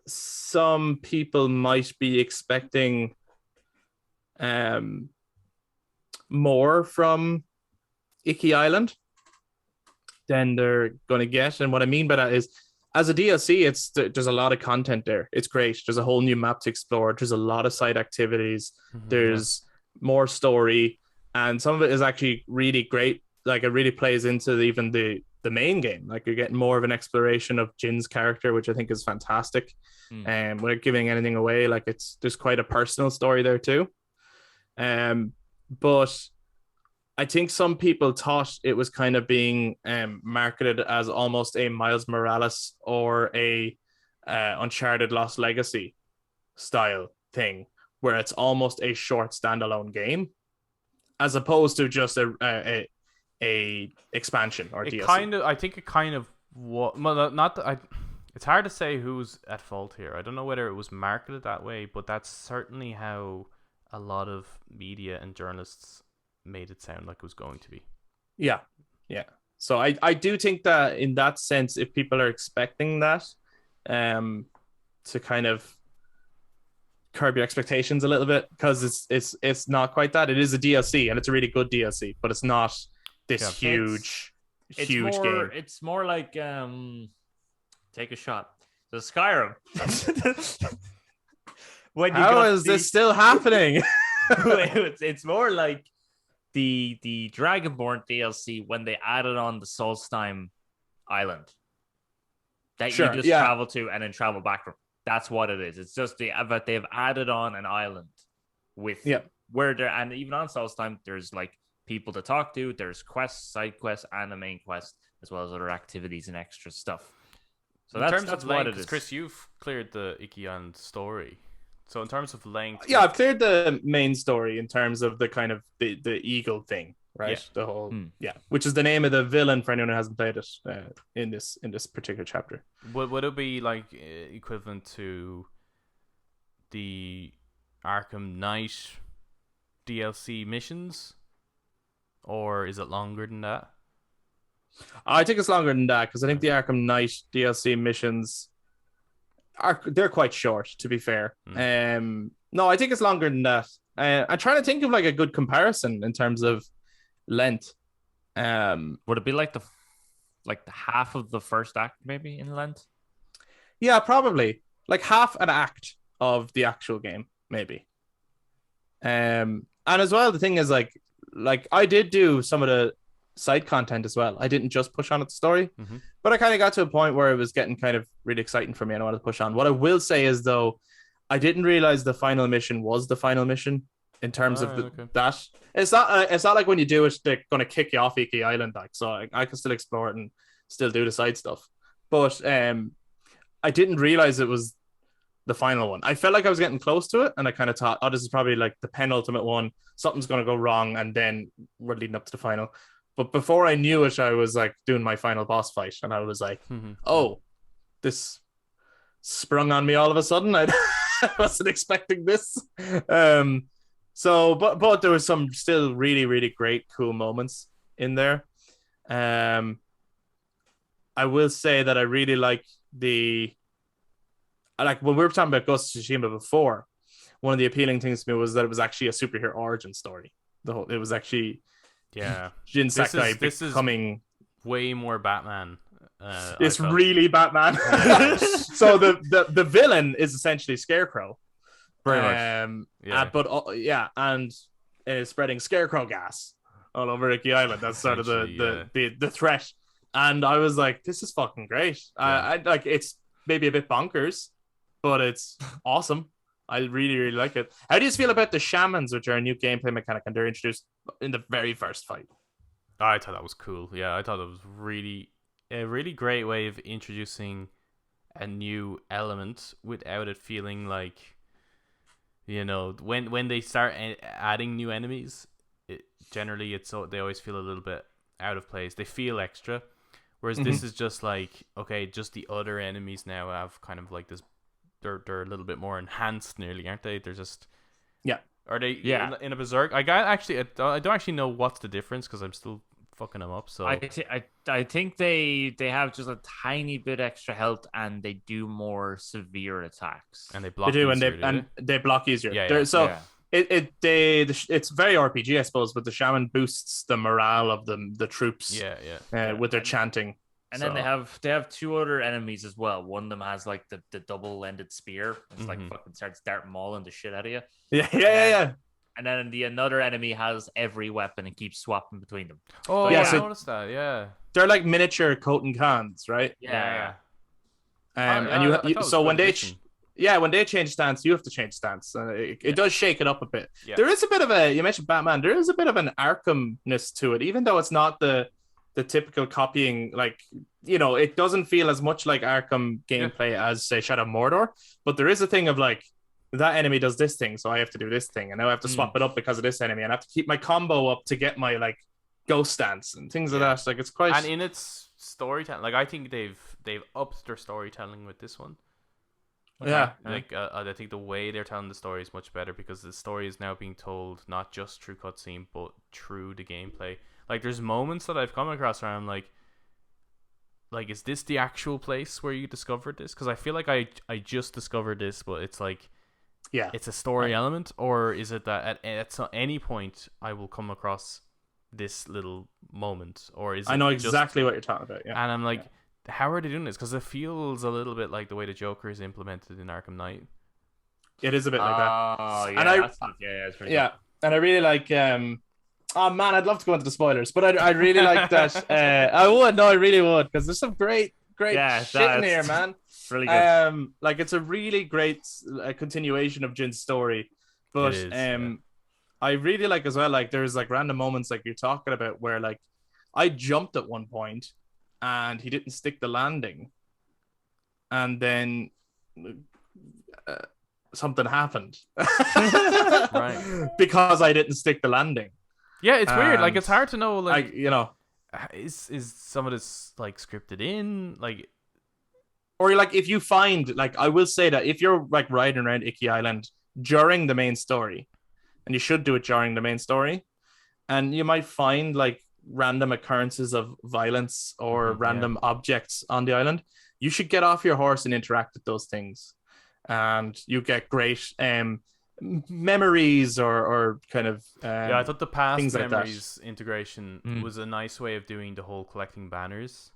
some people might be expecting more from Iki Island than they're going to get. And what I mean by that is, as a DLC, there's a lot of content there. It's great. There's a whole new map to explore. There's a lot of side activities. There's more story. And some of it is actually really great. Like, it really plays into even the main game. Like, you're getting more of an exploration of Jin's character, which I think is fantastic. And without giving anything away, like, there's quite a personal story there too. But I think some people thought it was kind of being marketed as almost a Miles Morales or a Uncharted Lost Legacy style thing, where it's almost a short standalone game, as opposed to just a expansion or DLC. I think it kind of not that it's hard to say who's at fault here. I don't know whether it was marketed that way, but that's certainly how a lot of media and journalists made it sound like it was going to be. Yeah. So I do think that in that sense, if people are expecting that, to kind of curb your expectations a little bit, because it's not quite that. It is a DLC, and it's a really good DLC, but it's not this huge game. It's more like take a shot. The Skyrim. How is this still happening? It's more like the Dragonborn DLC when they added on the Solstheim Island that you just travel to and then travel back from. That's what it is. It's just but they've added on an island with where there, and even on Solstheim there's like people to talk to. There's quests, side quests, and a main quest, as well as other activities and extra stuff. So in terms that's of what length, it is. Chris, you've cleared the Iki Island story. So in terms of length, I've cleared the main story in terms of the kind of the eagle thing, right? The whole which is the name of the villain for anyone who hasn't played it in this particular chapter. Would it be like equivalent to the Arkham Knight DLC missions, or is it longer than that? I think it's longer than that, because I think the Arkham Knight DLC missions they're quite short, to be fair. No, I think it's longer than that. I'm trying to think of like a good comparison in terms of length. Would it be like the half of the first act maybe in length? Yeah, probably like half an act of the actual game, maybe. And as well, the thing is like I did do some of the side content as well. I didn't just push on at the story, but I kind of got to a point where it was getting kind of really exciting for me and I wanted to push on. What I will say is, though, I didn't realize the final mission was the final mission in terms of that. It's not like when you do it, they're going to kick you off Iki Island. Like, so I can still explore it and still do the side stuff. But I didn't realize it was the final one. I felt like I was getting close to it, and I kind of thought, oh, this is probably like the penultimate one. Something's going to go wrong, and then we're leading up to the final. But before I knew it, I was like doing my final boss fight, and I was like, oh, this sprung on me all of a sudden. I wasn't expecting this. So, but there was some still really, really great, cool moments in there. I will say that I really like when we were talking about Ghost of Tsushima before, one of the appealing things to me was that it was actually a superhero origin story. It was actually Jin Sakai becoming way more Batman. It's really Batman. So the villain is essentially Scarecrow. Very much. And is spreading Scarecrow gas all over Iki Island. That's sort of the threat. And I was like, this is fucking great. I like, it's maybe a bit bonkers, but it's awesome. I really, really like it. How do you feel about the shamans, which are a new gameplay mechanic, and they're introduced in the very first fight? I thought that was cool. Yeah, I thought it was really a really great way of introducing a new element without it feeling like, when they start adding new enemies, generally they always feel a little bit out of place. They feel extra, whereas this is just like, okay, just the other enemies now have kind of like this. They're a little bit more enhanced, nearly, aren't they? They're just Are they in a berserk? I don't actually know what's the difference because I'm still fucking them up. So I think they have just a tiny bit extra health and they do more severe attacks. And they block. They do, easier, and they block easier. Yeah. It's very RPG, I suppose, but the shaman boosts the morale of the troops. With their chanting. And then they have two other enemies as well. One of them has like the double-ended spear. It's like fucking starts dart mauling the shit out of you. Yeah. And then another enemy has every weapon and keeps swapping between them. Oh, I noticed that. Yeah, they're like miniature Koten Khans, right? Yeah. So when they change stance, you have to change stance. It does shake it up a bit. Yeah. There is a bit of you mentioned Batman. There is a bit of an Arkham-ness to it, even though it's not the typical copying. Like, it doesn't feel as much like Arkham gameplay as, say, Shadow of Mordor. But there is a thing of like, that enemy does this thing, so I have to do this thing, and now I have to swap it up because of this enemy, and I have to keep my combo up to get my like ghost stance and things like that. Like, it's quite. And in its storytelling, like, I think they've upped their storytelling with this one. Yeah. Like, I think the way they're telling the story is much better because the story is now being told not just through cutscene but through the gameplay. Like, there's moments that I've come across where I'm like, is this the actual place where you discovered this? Because I feel like I just discovered this, but it's like, it's a story element, or is it that at any point I will come across this little moment, or is it? I know exactly what you're talking about. Yeah, and I'm like, how are they doing this? Because it feels a little bit like the way the Joker is implemented in Arkham Knight. It is a bit like that. Oh yeah, and it's pretty good. And I really like. Oh man, I'd love to go into the spoilers, but I really like that. I really would, because there's some great shit in here, man. Really good. Like, it's a really great continuation of Jin's story, but I really like as well, like, there's like random moments like you're talking about where like I jumped at one point and he didn't stick the landing, and then something happened right, because I didn't stick the landing. Yeah, it's weird. Like, it's hard to know. Like, is some of this like scripted in, like, or like if you find, like, I will say that if you're like riding around Iki Island during the main story, and you should do it during the main story, and you might find like random occurrences of violence or random objects on the island, you should get off your horse and interact with those things, and you get great memories or kind of I thought the past memories like integration was a nice way of doing the whole collecting banners.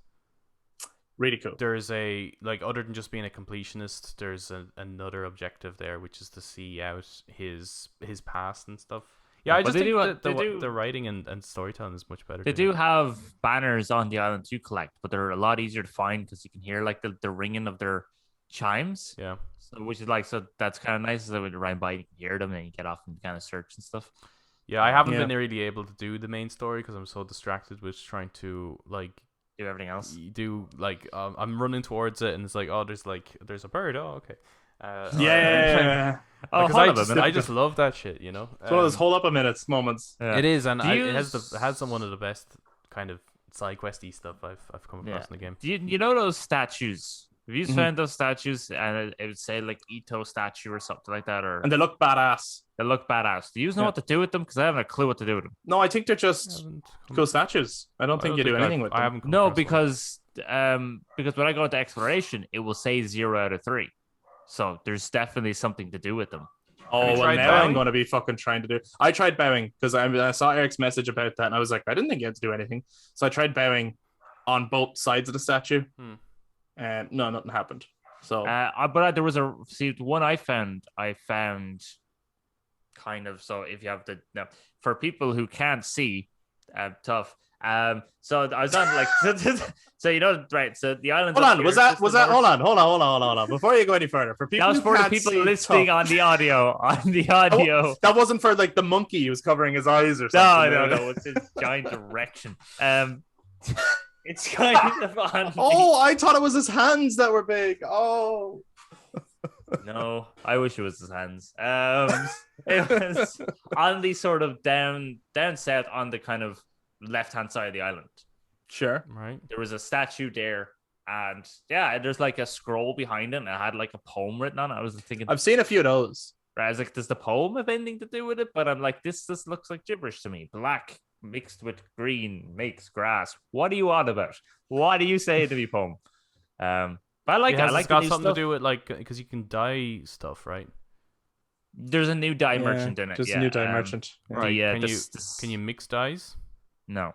Really cool. There's other than just being a completionist, there's another objective there, which is to see out his past and stuff. Yeah, I just think the writing and storytelling is much better. They do have banners on the island to collect, but they're a lot easier to find because you can hear like the ringing of their chimes. Yeah. Which is like, so that's kind of nice. So when you ride by, you can hear them and you get off and kind of search and stuff. Yeah, I haven't been really able to do the main story because I'm so distracted with trying to like do everything else. I'm running towards it and it's like, oh, there's a bird. Oh, okay. I just love that shit, It's one of those hold up a minute moments. Yeah. It is, and it has some one of the best kind of side questy stuff I've come across in the game. You know those statues? Have you found those statues and it would say like Ito statue or something like that, and they look badass. Do you know what to do with them? Because I haven't a clue what to do with them. No, I think they're just cool statues. I don't think you do anything with them. Because when I go into exploration, it will say 0 out of 3. So there's definitely something to do with them. Oh, well, now I'm going to be fucking trying to do. I tried bowing because I saw Eric's message about that, and I was like, I didn't think you had to do anything. So I tried bowing on both sides of the statue. And no, nothing happened. So, but there was the one I found kind of, so if you have for people who can't see, tough. So I was on like, so right. So the island. Hold on, was that? Hold on. Before you go any further, for people that was for the people listening on the audio. That wasn't for like the monkey who was covering his eyes or something. No, it's his giant erection. It's kind of on. Oh, I thought it was his hands that were big. Oh. No, I wish it was his hands. It was on the sort of down south on the kind of left-hand side of the island. Sure. Right. There was a statue there, and yeah, there's like a scroll behind it, and it had like a poem written on it. I was thinking, I've seen a few of those. I was like, does the poem have anything to do with it? But I'm like, this looks like gibberish to me. Black mixed with green makes grass. What are you on about? What are you saying to me, poem? But I like it. I like it's got the new something stuff. to do with like because you can dye stuff, right? There's a new dye merchant in it. Just yeah. a new dye merchant. Yeah. Right. Yeah, Can you mix dyes? No.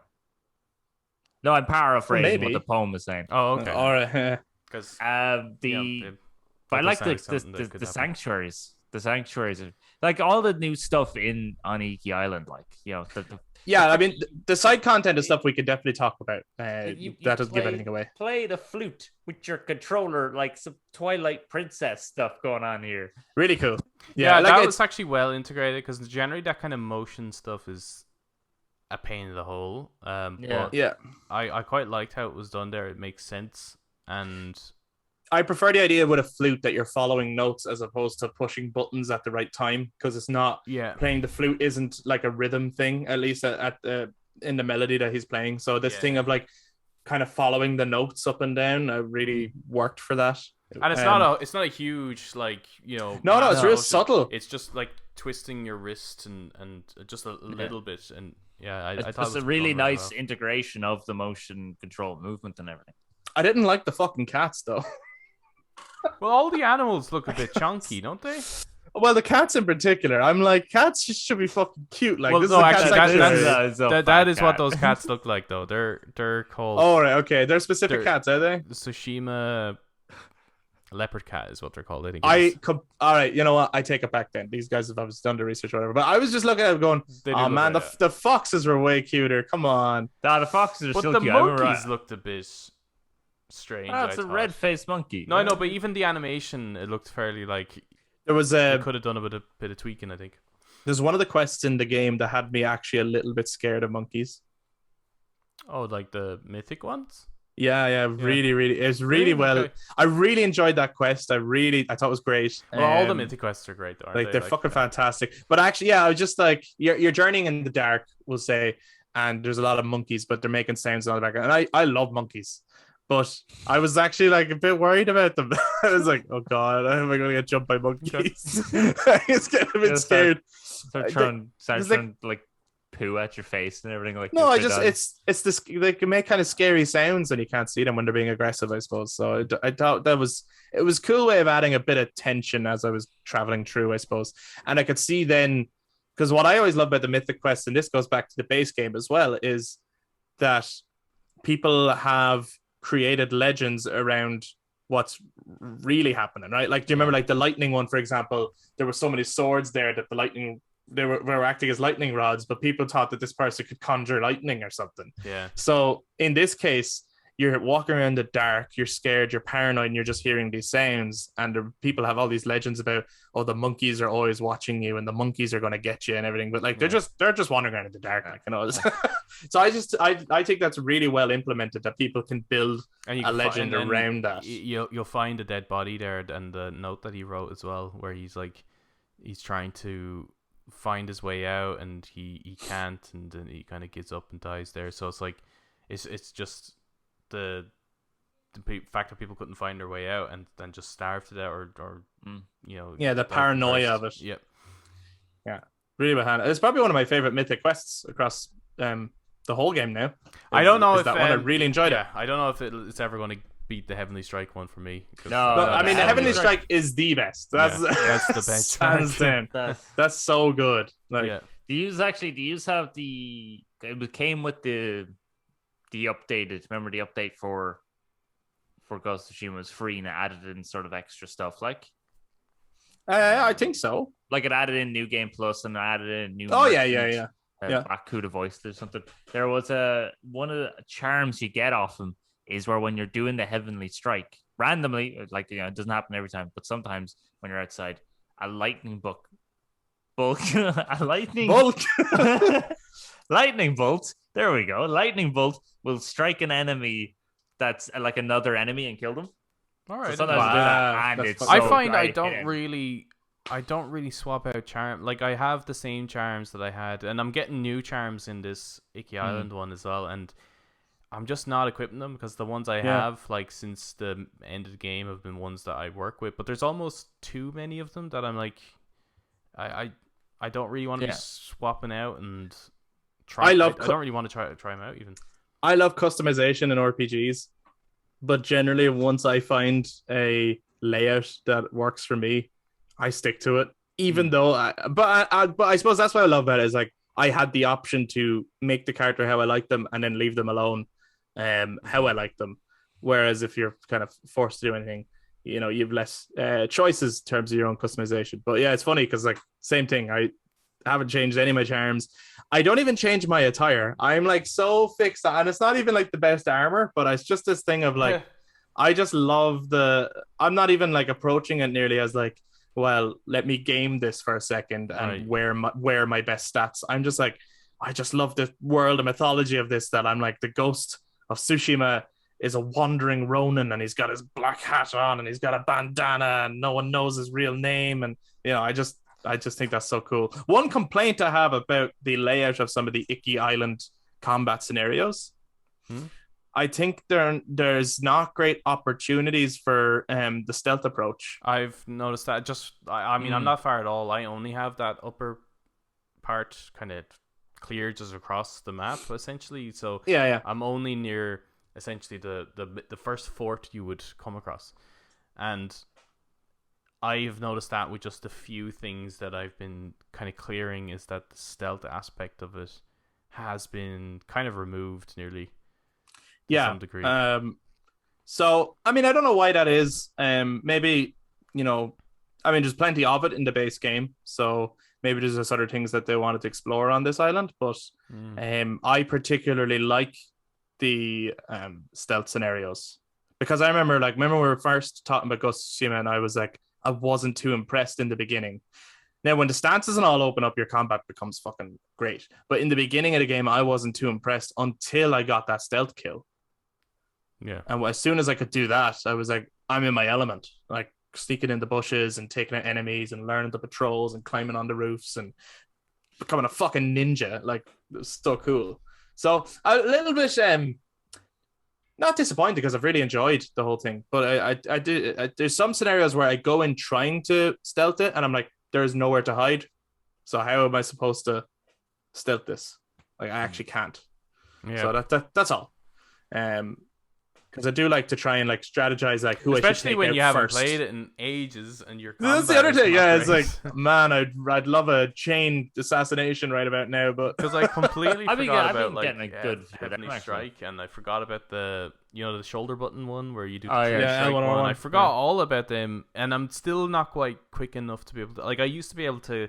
No, I'm paraphrasing what maybe. the poem is saying. Oh, okay. All right. Because But I like the sanctuaries. The sanctuaries, like all the new stuff on Iki Island, like Yeah, I mean, the side content and stuff we could definitely talk about. You That doesn't give play- anything away. Play the flute with your controller, like some Twilight Princess stuff going on here. Really cool. Yeah, like that it's, was actually well integrated because generally that kind of motion stuff is a pain in the hole. Yeah. But yeah. I quite liked how it was done there. It makes sense, and I prefer the idea with a flute that you're following notes as opposed to pushing buttons at the right time, because it's not yeah, playing the flute isn't like a rhythm thing, at least at the in the melody that he's playing. So this thing of like kind of following the notes up and down really worked for that. and it's not a huge like no, it's massive real motion. subtle. It's just like twisting your wrist and just a little bit, and I thought It's it was a really done very nice well. integration of the motion control movement and everything. I didn't like the fucking cats though. Well, all the animals look a bit chunky, don't they? Well, the cats in particular, I'm like, cats should be fucking cute. Like, Well, this no, is a actually, cat that That is what those cats look like, though. They're called Oh, right, okay. They're specific They're- cats, are they? Tsushima leopard cat is what they're called. I think. All right, you know what? I take it back then. These guys have obviously done the research or whatever. But I was just looking at it going, They do oh look man, like that. the foxes were way cuter. Come on. the foxes are But still the cute. I remember monkeys looked a bit strange. It's a I thought. red-faced monkey. No, I know, but even the animation, it looked fairly like There was they could have done a bit of tweaking. I think. there's one of the quests in the game that had me actually a little bit scared of monkeys. Oh, like the mythic ones. Yeah, really, it was really well. Okay. I really enjoyed that quest. I thought it was great. Well, all the Um, mythic quests are great, though. Aren't like they? they're fucking fantastic. But actually, yeah, I was just like, you're journeying in the dark, we'll say, and there's a lot of monkeys, but they're making sounds in the background. And I love monkeys, but I was actually like a bit worried about them. I was like, oh god, am I going to get jumped by monkeys? I was getting a bit scared. Start There's throwing like poo at your face and everything like. No, this. it's this. They can make kind of scary sounds and you can't see them when they're being aggressive, I suppose. So I thought it was a cool way of adding a bit of tension as I was traveling through, I suppose. And I could see then, because what I always love about the Mythic Quest, and this goes back to the base game as well, is that people have created legends around what's really happening, right? Like, do you remember like the lightning one, for example? There were so many swords there that the lightning they were acting as lightning rods, but people thought that this person could conjure lightning or something. Yeah. So in this case, you're walking around the dark, you're scared, you're paranoid, and you're just hearing these sounds. And the people have all these legends about, oh, the monkeys are always watching you, and the monkeys are going to get you, and everything. But like they're just wandering around in the dark, like, you know. So I think that's really well implemented, that people can build And you a can legend and then around that. You'll find a dead body there, and the note that he wrote as well, where he's trying to find his way out, and he can't, and then he kind of gives up and dies there. So it's like it's just the fact that people couldn't find their way out and then just starved to death, or you know, Yeah, the died paranoia first. of it. Yep. Yeah, really well handled. It's probably one of my favorite mythic quests across the whole game now. I don't know is if that one. I really enjoyed it. I don't know if it's ever going to beat the Heavenly Strike one for me. No, But, I mean, the Heavenly Strike- Strike is the best. That's that's the best. hands down. That's so good. Like, Yeah. Do you have the? It came with the updated. Remember the update for Ghost of Tsushima was free and it added in sort of extra stuff like I think so. it added in New Game Plus and added in new. Oh yeah, merchant, yeah, yeah. Black Cuda voice or something. There was one of the charms you get off him is where when you're doing the Heavenly Strike randomly, like, you know, it doesn't happen every time, but sometimes when you're outside, a lightning bolt, a lightning Bulk. lightning bolt There we go. Lightning bolt will strike an enemy that's like another enemy and kill them. All So right. sometimes I do that, and it's I so find great. I don't really swap out charm. Like I have the same charms that I had, and I'm getting new charms in this Iki Island one as well, and I'm just not equipping them because the ones I have, like since the end of the game, have been ones that I work with. But there's almost too many of them that I'm like, I don't really want to be swapping out and try. I don't really want to try them out even. I love customization in RPGs, but generally once I find a layout that works for me, I stick to it. Even though, but I suppose that's what I love about it is like I had the option to make the character how I like them and then leave them alone, how I like them. Whereas if you're kind of forced to do anything, you know, you have less choices in terms of your own customization. But yeah, it's funny because like same thing. I haven't changed any of my charms. I don't even change my attire. I'm like so fixed on, and it's not even like the best armor, but it's just this thing of like, I just love I'm not even like approaching it nearly as like, well, let me game this for a second and wear my best stats. I'm just like, I just love the world and mythology of this, that I'm like the ghost of Tsushima is a wandering Ronin and he's got his black hat on and he's got a bandana and no one knows his real name. And, you know, I just think that's so cool. One complaint I have about the layout of some of the Iki Island combat scenarios, I think there's not great opportunities for the stealth approach. I've noticed that. I mean, I'm not far at all. I only have that upper part kind of clear just across the map, essentially. So I'm only near essentially the first fort you would come across, and I've noticed that with just a few things that I've been kind of clearing is that the stealth aspect of it has been kind of removed nearly. To some degree. So I mean, I don't know why that is. Maybe, you know, I mean, there's plenty of it in the base game, so maybe there's just other things that they wanted to explore on this island. But I particularly like the stealth scenarios because I remember when we were first talking about Ghost of Tsushima, and I was like, I wasn't too impressed in the beginning. Now, when the stances and all open up, your combat becomes fucking great. But in the beginning of the game, I wasn't too impressed until I got that stealth kill. Yeah. And as soon as I could do that, I was like, I'm in my element. Like sneaking in the bushes and taking out enemies and learning the patrols and climbing on the roofs and becoming a fucking ninja. Like, it was so cool. So a little bit not disappointed because I've really enjoyed the whole thing. But I do. There's some scenarios where I go in trying to stealth it, and I'm like, there's nowhere to hide. So how am I supposed to stealth this? Like, I actually can't. Yeah. So that's all. Because I do like to try and like strategize like who especially I should take when out you haven't first. Played it in ages and you're. That's the other thing. Yeah, it's like, man, I'd love a chain assassination right about now, but because I completely forgot about like getting a good Heavenly Strike, and I forgot about the the shoulder button one where you do the strike one. I forgot all about them, and I'm still not quite quick enough to be able to. Like I used to be able to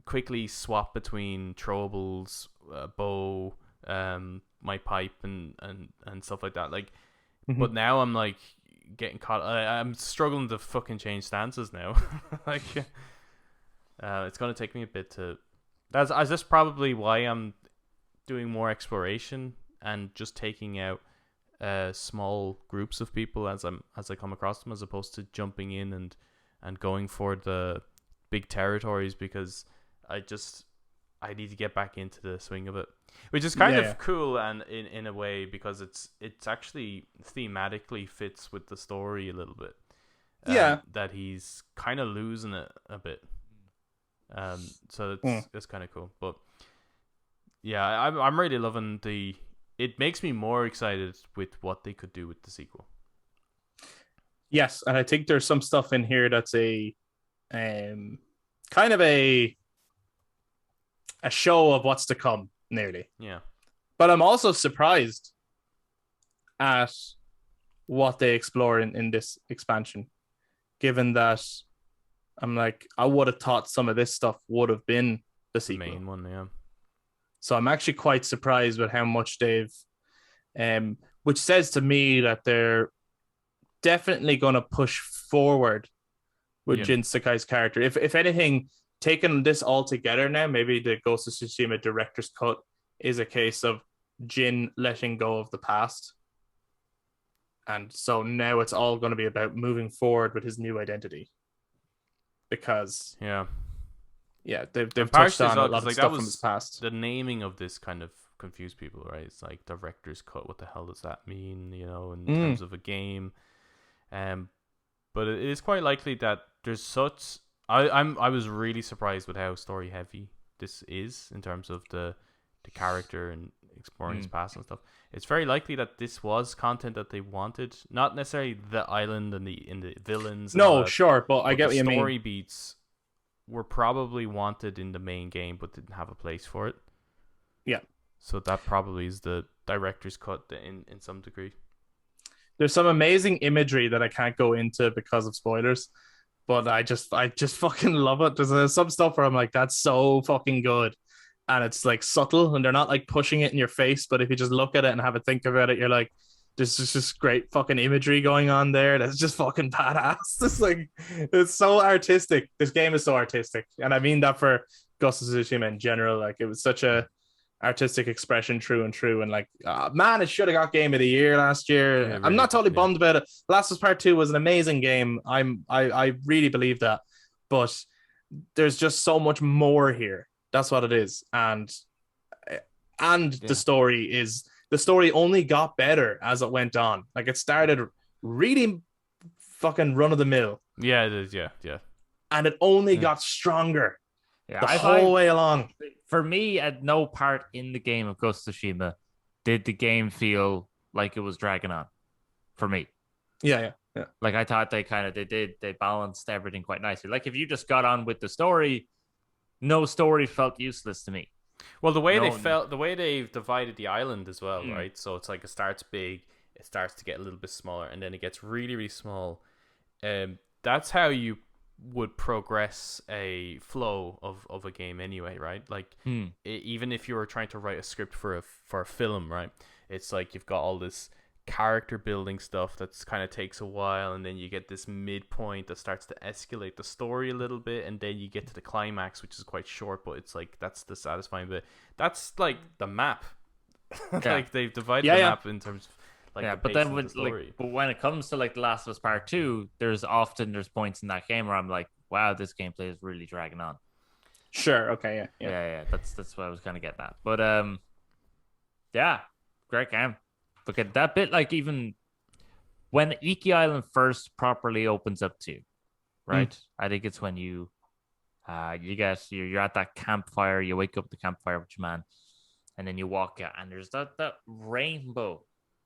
quickly swap between throwables, bow, my pipe, and stuff like that. Like. But now I'm like getting caught. I'm struggling to fucking change stances now. Like, it's gonna take me a bit to. That's probably why I'm doing more exploration and just taking out small groups of people as I come across them, as opposed to jumping in and going for the big territories, because I need to get back into the swing of it. Which is kind of cool, and in a way, because it's actually thematically fits with the story a little bit. That he's kind of losing it a bit. So it's kind of cool. But yeah, I'm really loving it makes me more excited with what they could do with the sequel. Yes, and I think there's some stuff in here that's a kind of a show of what's to come. Nearly. Yeah. But I'm also surprised at what they explore in this expansion, given that I'm like, I would have thought some of this stuff would have been the sequel. Main one, yeah. So I'm actually quite surprised with how much they've, which says to me that they're definitely going to push forward with Jin Sakai's character. If anything, taking this all together now, maybe the Ghost of Tsushima director's cut is a case of Jin letting go of the past. And so now it's all going to be about moving forward with his new identity. Because Yeah. they've And touched partially as on a well, lot 'cause, of like, that stuff from was his past. the naming of this kind of confused people, right? It's like director's cut. What the hell does that mean? You know, in terms of a game. But it is quite likely that there's such. I was really surprised with how story heavy this is in terms of the character and exploring his past and stuff. It's very likely that this was content that they wanted, not necessarily the island and the villains. And all No, that, sure, but I get what the you mean. story beats were probably wanted in the main game, but didn't have a place for it. Yeah. So that probably is the director's cut in some degree. There's some amazing imagery that I can't go into because of spoilers, but I just fucking love it. There's some stuff where I'm like, that's so fucking good. And it's like subtle and they're not like pushing it in your face, but if you just look at it and have a think about it, you're like, there's just great fucking imagery going on there. That's just fucking badass. It's like, it's so artistic. This game is so artistic. And I mean that for Ghost of Tsushima in general. Like, it was such a artistic expression, true and true. And like, man, it should have got Game of the Year last year. Yeah, really, I'm not totally bummed about it. Last of Us Part 2 was an amazing game. I really believe that. But there's just so much more here. That's what it is. And the story only got better as it went on. Like, it started really fucking run of the mill. Yeah, it is. Yeah. And it only got stronger Yeah, the whole way along. For me, at no part in the game of Ghost of Tsushima did the game feel like it was dragging on. For me, Yeah. like I thought they balanced everything quite nicely. Like if you just got on with the story, no story felt useless to me. Well, the way they've divided the island as well, right? So it's like it starts big, it starts to get a little bit smaller, and then it gets really, really small. That's how you would progress a flow of a game anyway, right? Like even if you were trying to write a script for a film, right? It's like you've got all this character building stuff that's kind of takes a while, and then you get this midpoint that starts to escalate the story a little bit, and then you get to the climax, which is quite short, but it's like that's the satisfying bit. That's like the map. Like they've divided the map in terms of like but then when it comes to like The Last of Us Part 2, there's points in that game where I'm like, wow, this gameplay is really dragging on. Sure. Okay. Yeah. That's what I was kind of getting at. But yeah, great game. Look at that bit, like even when Iki Island first properly opens up to you, right? I think it's when you're at that campfire, you wake up at the campfire with your man, and then you walk out, and there's that rainbow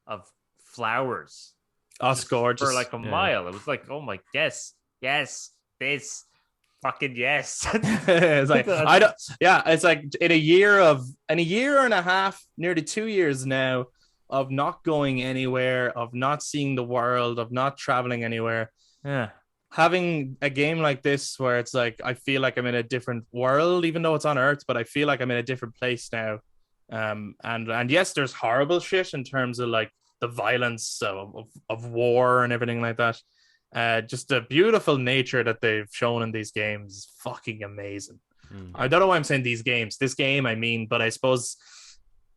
of flowers. Oh, it's gorgeous. For like a mile. It was like, oh my, yes, this fucking yes. It's like it's like in a year and a half, nearly 2 years now, of not going anywhere, of not seeing the world, of not traveling anywhere. Yeah. Having a game like this where it's like, I feel like I'm in a different world, even though it's on Earth, but I feel like I'm in a different place now. And yes, there's horrible shit in terms of like the violence of war and everything like that. Just the beautiful nature that they've shown in these games is fucking amazing. I don't know why I'm saying these games. This game, I mean, but I suppose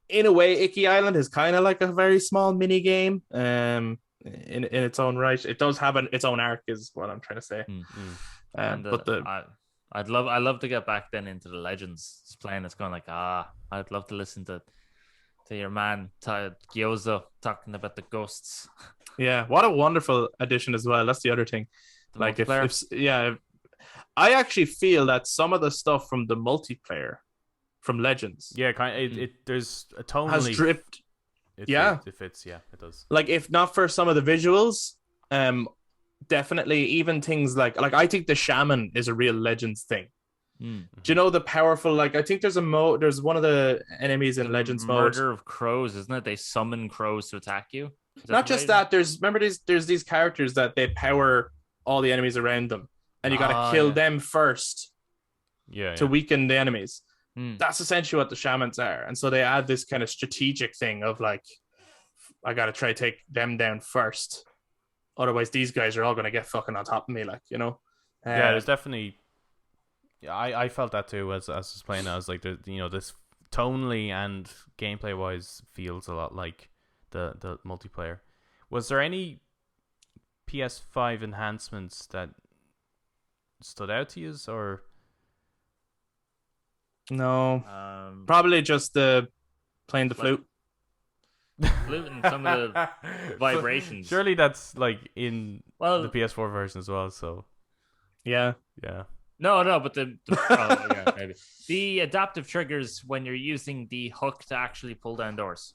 in a way, Iki Island is kind of like a very small mini game. In its own right, it does have its own arc, is what I'm trying to say. I'd love to get back then into the Legends. It's playing. It's going like I'd love to listen to your man Gyozo talking about the ghosts. Yeah, what a wonderful addition as well. That's the other thing. Like if I actually feel that some of the stuff from the multiplayer from Legends, there's a tone has dripped. It fits. Yeah, it does. Like if not for some of the visuals, definitely even things like I think the shaman is a real Legends thing. Do you know the powerful, like I think there's one of the enemies in Legends mode, murder of crows, isn't it? They summon crows to attack you. Not just that, there's these characters that they power all the enemies around them, and you gotta kill them first to weaken the enemies. That's essentially what the shamans are. And so they add this kind of strategic thing of like, I gotta try to take them down first, otherwise these guys are all gonna get fucking on top of me, like, you know. There's definitely I felt that too as I was playing. I was like, this tonally and gameplay wise feels a lot like the multiplayer. Was there any PS5 enhancements that stood out to you, or No, probably just the playing the flute. Flute and some of the vibrations. Surely that's like in Well, the PS4 version as well. So Yeah. no, but yeah, maybe the adaptive triggers when you're using the hook to actually pull down doors.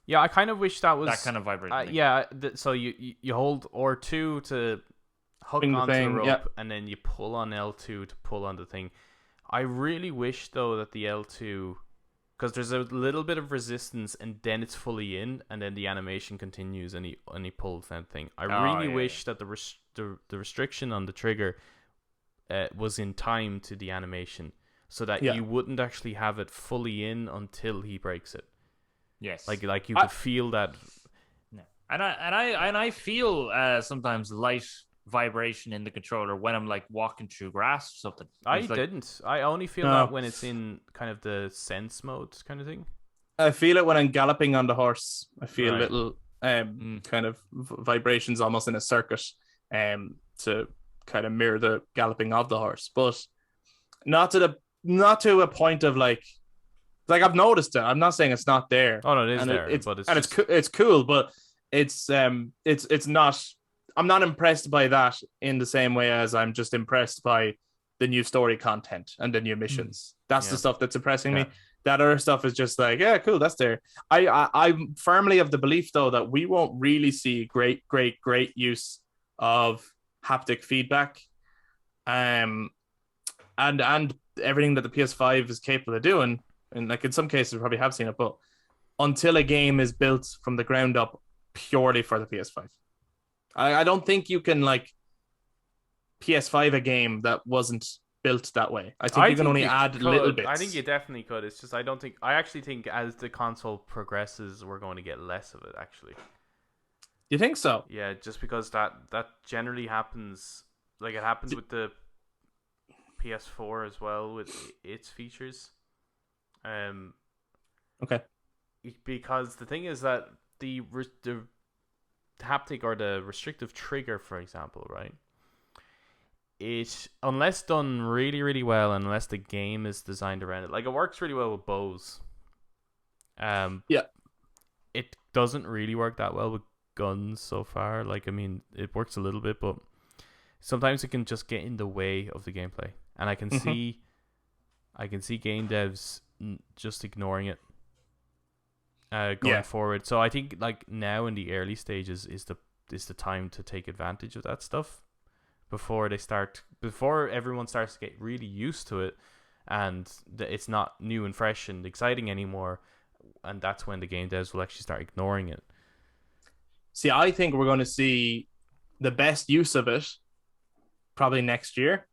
Yeah, I kind of wish that was That kind of vibration. yeah, so you hold R2 to hook Bring the onto the thing, rope, yeah. and then you pull on L2 to pull on the thing. I really wish though that the L2, because there's a little bit of resistance, and then it's fully in, and then the animation continues, and he pulls that thing. I really wish that the restriction on the trigger was in time to the animation, so that you wouldn't actually have it fully in until he breaks it. Yes, like you could feel that. Yeah. And I feel sometimes light vibration in the controller when I'm like walking through grass or something. I didn't. I only feel that when it's in kind of the sense mode kind of thing. I feel it when I'm galloping on the horse. I feel little kind of vibrations almost in a circuit to kind of mirror the galloping of the horse, but not to a point of like I've noticed it. I'm not saying it's not there. Oh no, it is there, but it's cool, but it's not. I'm not impressed by that in the same way as I'm just impressed by the new story content and the new missions. That's the stuff that's impressing me. That other stuff is just like, yeah, cool, that's there. I'm firmly of the belief though that we won't really see great use of haptic feedback, and everything that the PS5 is capable of doing. And like in some cases, we probably have seen it, but until a game is built from the ground up purely for the PS5, I don't think you can like PS5 a game that wasn't built that way. I think you can only add little bits. I think you definitely could. It's just I actually think as the console progresses, we're going to get less of it. Actually, you think so? Yeah, just because that generally happens. Like it happens with the PS4 as well with its features. Okay. Because the thing is that the haptic or the restrictive trigger, for example, right? It, unless done really, really well, unless the game is designed around it, like it works really well with bows. It doesn't really work that well with guns so far. Like, I mean, it works a little bit, but sometimes it can just get in the way of the gameplay, and I can see game devs just ignoring it going forward. So I think like now in the early stages is the time to take advantage of that stuff before everyone starts to get really used to it, and it's not new and fresh and exciting anymore, and that's when the game devs will actually start ignoring it. See, I think we're going to see the best use of it probably next year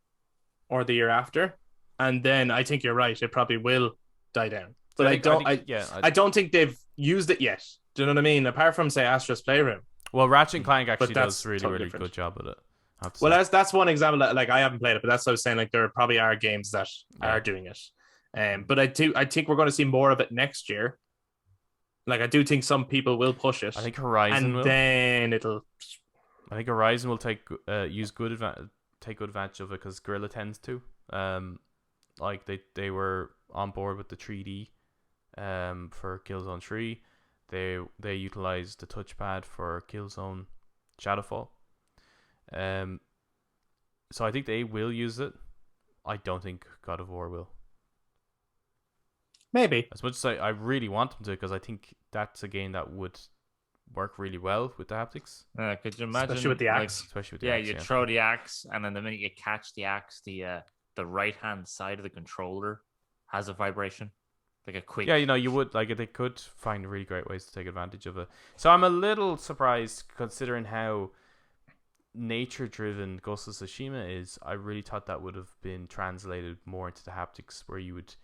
or the year after, and then I think you're right, it probably will die down. But I don't think they've used it yet. Do you know what I mean? Apart from say Astro's Playroom. Well, Ratchet & Clank actually does really totally really good job with it. Well, that's one example that, like, I haven't played it, but that's what I was saying. Like, there probably are games that are doing it, but I think we're going to see more of it next year. Like, I do think some people will push it. I think Horizon will. Then it'll. I think Horizon will take good advantage of it because Guerrilla tends to. Like they were on board with the 3D, for Killzone 3. They utilized the touchpad for Killzone Shadowfall. So I think they will use it. I don't think God of War will. Maybe. As much as I really want them to, because I think that's a game that would work really well with the haptics. Could you imagine? Especially with the axe. You throw the axe, and then the minute you catch the axe, the right-hand side of the controller has a vibration. Like a quick... Yeah, you would, like, they could find really great ways to take advantage of it. So I'm a little surprised, considering how nature-driven Ghost of Tsushima is. I really thought that would have been translated more into the haptics, where you would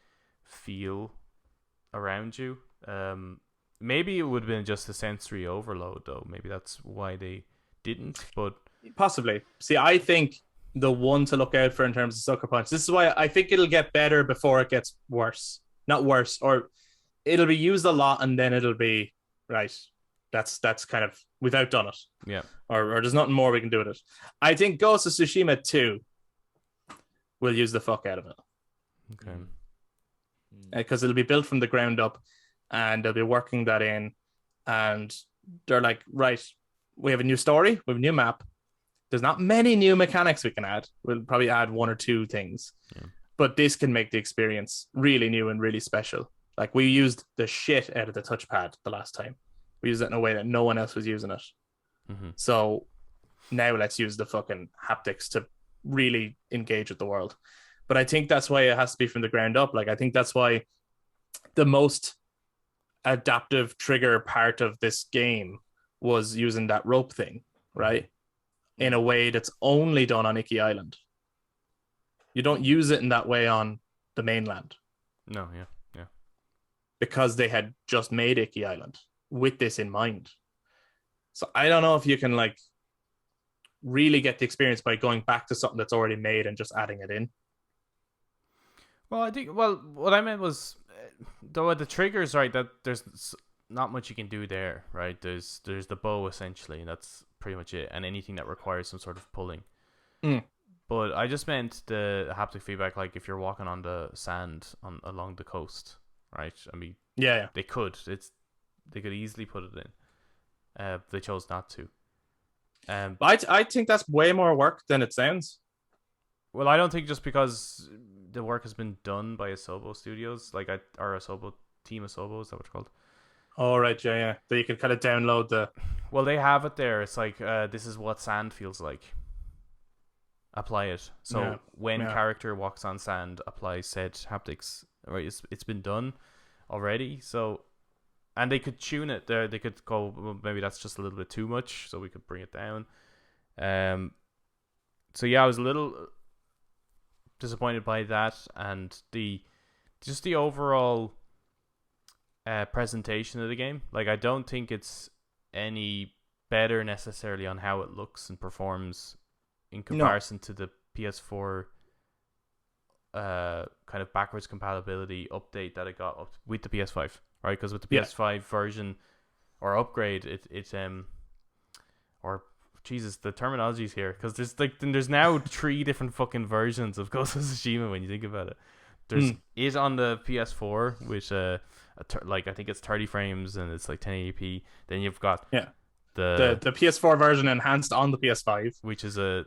feel around you. Maybe it would have been just a sensory overload, though. Maybe that's why they didn't, but... Possibly. See, I think the one to look out for in terms of sucker punch, this is why I think it'll get better before it gets worse. not worse, or it'll be used a lot and then it'll be right. That's kind of we've outdone it. Yeah. Or there's nothing more we can do with it. I think Ghost of Tsushima 2 will use the fuck out of it. Okay. Because it'll be built from the ground up and they'll be working that in. And they're like, right, we have a new story, we have a new map. There's not many new mechanics we can add. We'll probably add one or two things. Yeah. But this can make the experience really new and really special. Like we used the shit out of the touchpad the last time. We used it in a way that no one else was using it. Mm-hmm. So now let's use the fucking haptics to really engage with the world. But I think that's why it has to be from the ground up. Like I think that's why the most adaptive trigger part of this game was using that rope thing, right? In a way that's only done on Iki Island. You don't use it in that way on the mainland. No, yeah. Because they had just made Iki Island with this in mind. So I don't know if you can like really get the experience by going back to something that's already made and just adding it in. Well, I think what I meant was though the triggers, right, that there's not much you can do there, right? There's the bow essentially, and that's pretty much it, and anything that requires some sort of pulling. But I just meant the haptic feedback, like if you're walking on the sand along the coast, right? I mean, yeah. They could easily put it in. They chose not to. I think that's way more work than it sounds. Well, I don't think just because the work has been done by Asobo Studios, or Asobo Team Asobo, is that what it's called? Oh, right, yeah. So you can kind of download the... Well, they have it there. It's like, this is what sand feels like. Apply it. So when character walks on sand, apply said haptics. Right, it's been done already. So, and they could tune it there. They could go, well, maybe that's just a little bit too much, so we could bring it down. So yeah, I was a little disappointed by that, and the overall presentation of the game. Like, I don't think it's any better necessarily on how it looks and performs in comparison to the PS4 kind of backwards compatibility update that it got up with the PS5, right? Because with the PS5 version or upgrade, or Jesus, the terminology is here, because there's now 3 different fucking versions of Ghost of Tsushima when you think about it. There's it on the PS4, which I think it's 30 frames and it's like 1080p. Then you've got the PS4 version enhanced on the PS5, which is a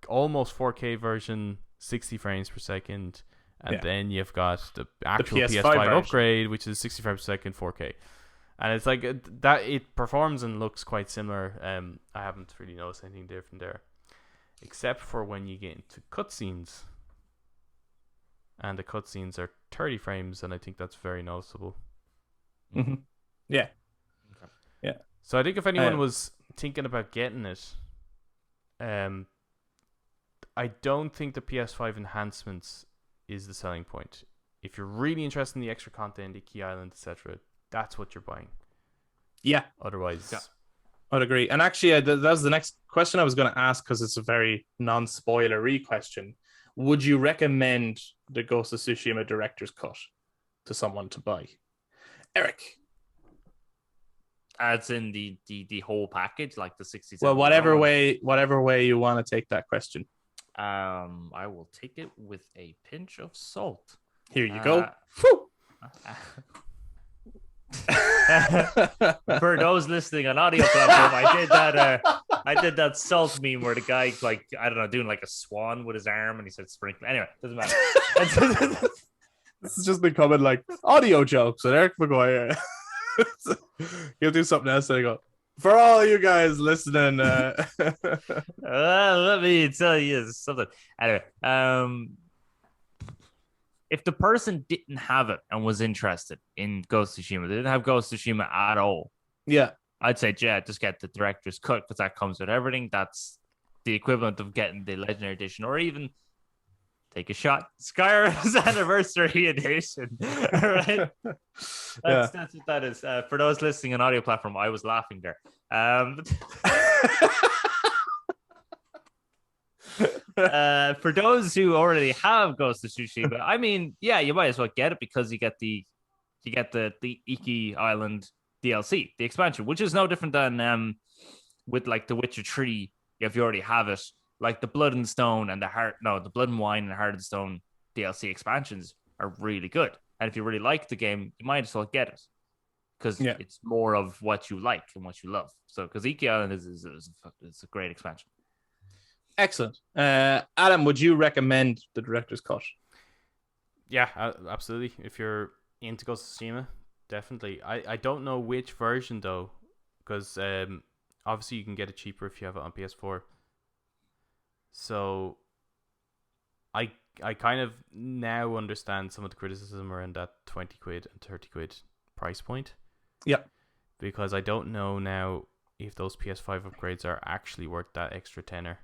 almost 4K version, 60 frames per second, and then you've got the actual PS5 upgrade, which is 60 frames per second, 4K. And it's like that. It performs and looks quite similar. I haven't really noticed anything different there, except for when you get into cutscenes. And the cutscenes are 30 frames, and I think that's very noticeable. Mm-hmm. Yeah. Okay. Yeah. So I think if anyone was thinking about getting it, I don't think the PS5 enhancements is the selling point. If you're really interested in the extra content, Iki Island, etc., that's what you're buying. Yeah. Otherwise, I'd agree. And actually, that was the next question I was going to ask, because it's a very non-spoilery question. Would you recommend the Ghost of Tsushima Director's Cut to someone to buy? Eric? As in the whole package, like the 67. Well, whatever way you want to take that question. I will take it with a pinch of salt. Here you go. For those listening on audio platform, I did that salt meme where the guy, like, I don't know, doing like a swan with his arm and he said sprinkle. Anyway, doesn't matter. This has just becoming like audio jokes with Eric Maguire. He'll do something else and I go, for all you guys listening, let me tell you something. Anyway, if the person didn't have it and was interested in Ghost of Tsushima, they didn't have Ghost of Tsushima at all. Yeah, I'd say, just get the director's cut, because that comes with everything. That's the equivalent of getting the Legendary Edition, or even take a shot, Skyrim's Anniversary Edition. All right, that's what that is. For those listening on audio platform, I was laughing there. For those who already have Ghost of Tsushima, I mean, yeah, you might as well get it because you get the Iki Island DLC, the expansion, which is no different than with like The Witcher 3, if you already have it, like the Blood and Stone and the Blood and Wine and Heart and Stone DLC expansions are really good. And if you really like the game, you might as well get it because it's more of what you like and what you love. So, because Iki Island is a great expansion. Excellent. Adam, would you recommend the director's cut? Yeah, absolutely. If you're into Ghost of Tsushima, definitely. I don't know which version though, because obviously you can get it cheaper if you have it on PS4. So I kind of now understand some of the criticism around that 20 quid and 30 quid price point. Yeah. Because I don't know now if those PS5 upgrades are actually worth that extra tenner.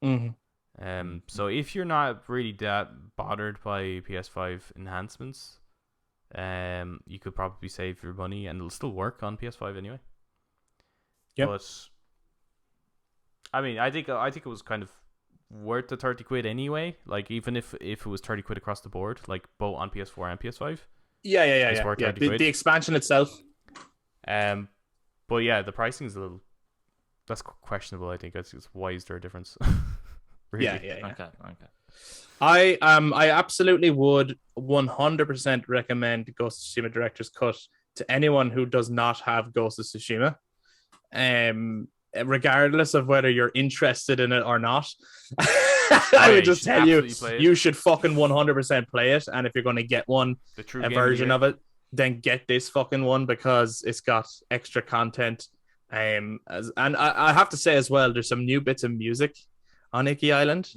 Mm-hmm. So if you're not really that bothered by PS5 enhancements, you could probably save your money and it'll still work on PS5 anyway. Yeah. But I mean, I think it was kind of worth the 30 quid anyway. Like even if it was 30 quid across the board, like both on PS4 and PS5. Yeah. The expansion itself. But yeah, the pricing is a little that's questionable. I think it's why is there a difference? Really? Yeah. Okay. I absolutely would 100% recommend Ghost of Tsushima Director's Cut to anyone who does not have Ghost of Tsushima. Regardless of whether you're interested in it or not. I would just tell you should fucking 100% play it, and if you're going to get a version of it, then get this fucking one because it's got extra content. And I have to say as well, there's some new bits of music on Iki Island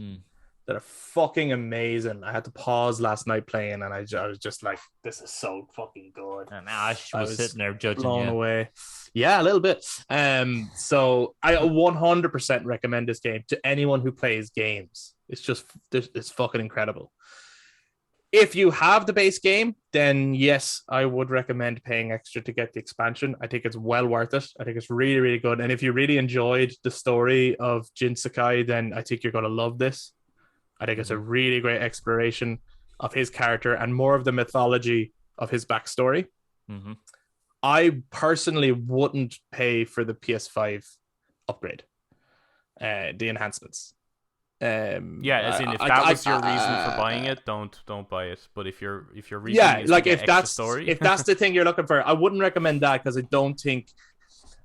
that are fucking amazing. I had to pause last night playing, and I was just like, "This is so fucking good." And Ash was sitting there judging, blown away. Yeah, a little bit. So I 100% recommend this game to anyone who plays games. It's fucking incredible. If you have the base game, then yes, I would recommend paying extra to get the expansion. I think it's well worth it. I think it's really, really good. And if you really enjoyed the story of Jin Sakai, then I think you're going to love this. I think it's a really great exploration of his character and more of the mythology of his backstory. Mm-hmm. I personally wouldn't pay for the PS5 upgrade, the enhancements. As in if that was your reason for buying it, don't buy it. But if your reason is like to get if that's story, if that's the thing you're looking for, I wouldn't recommend that because I don't think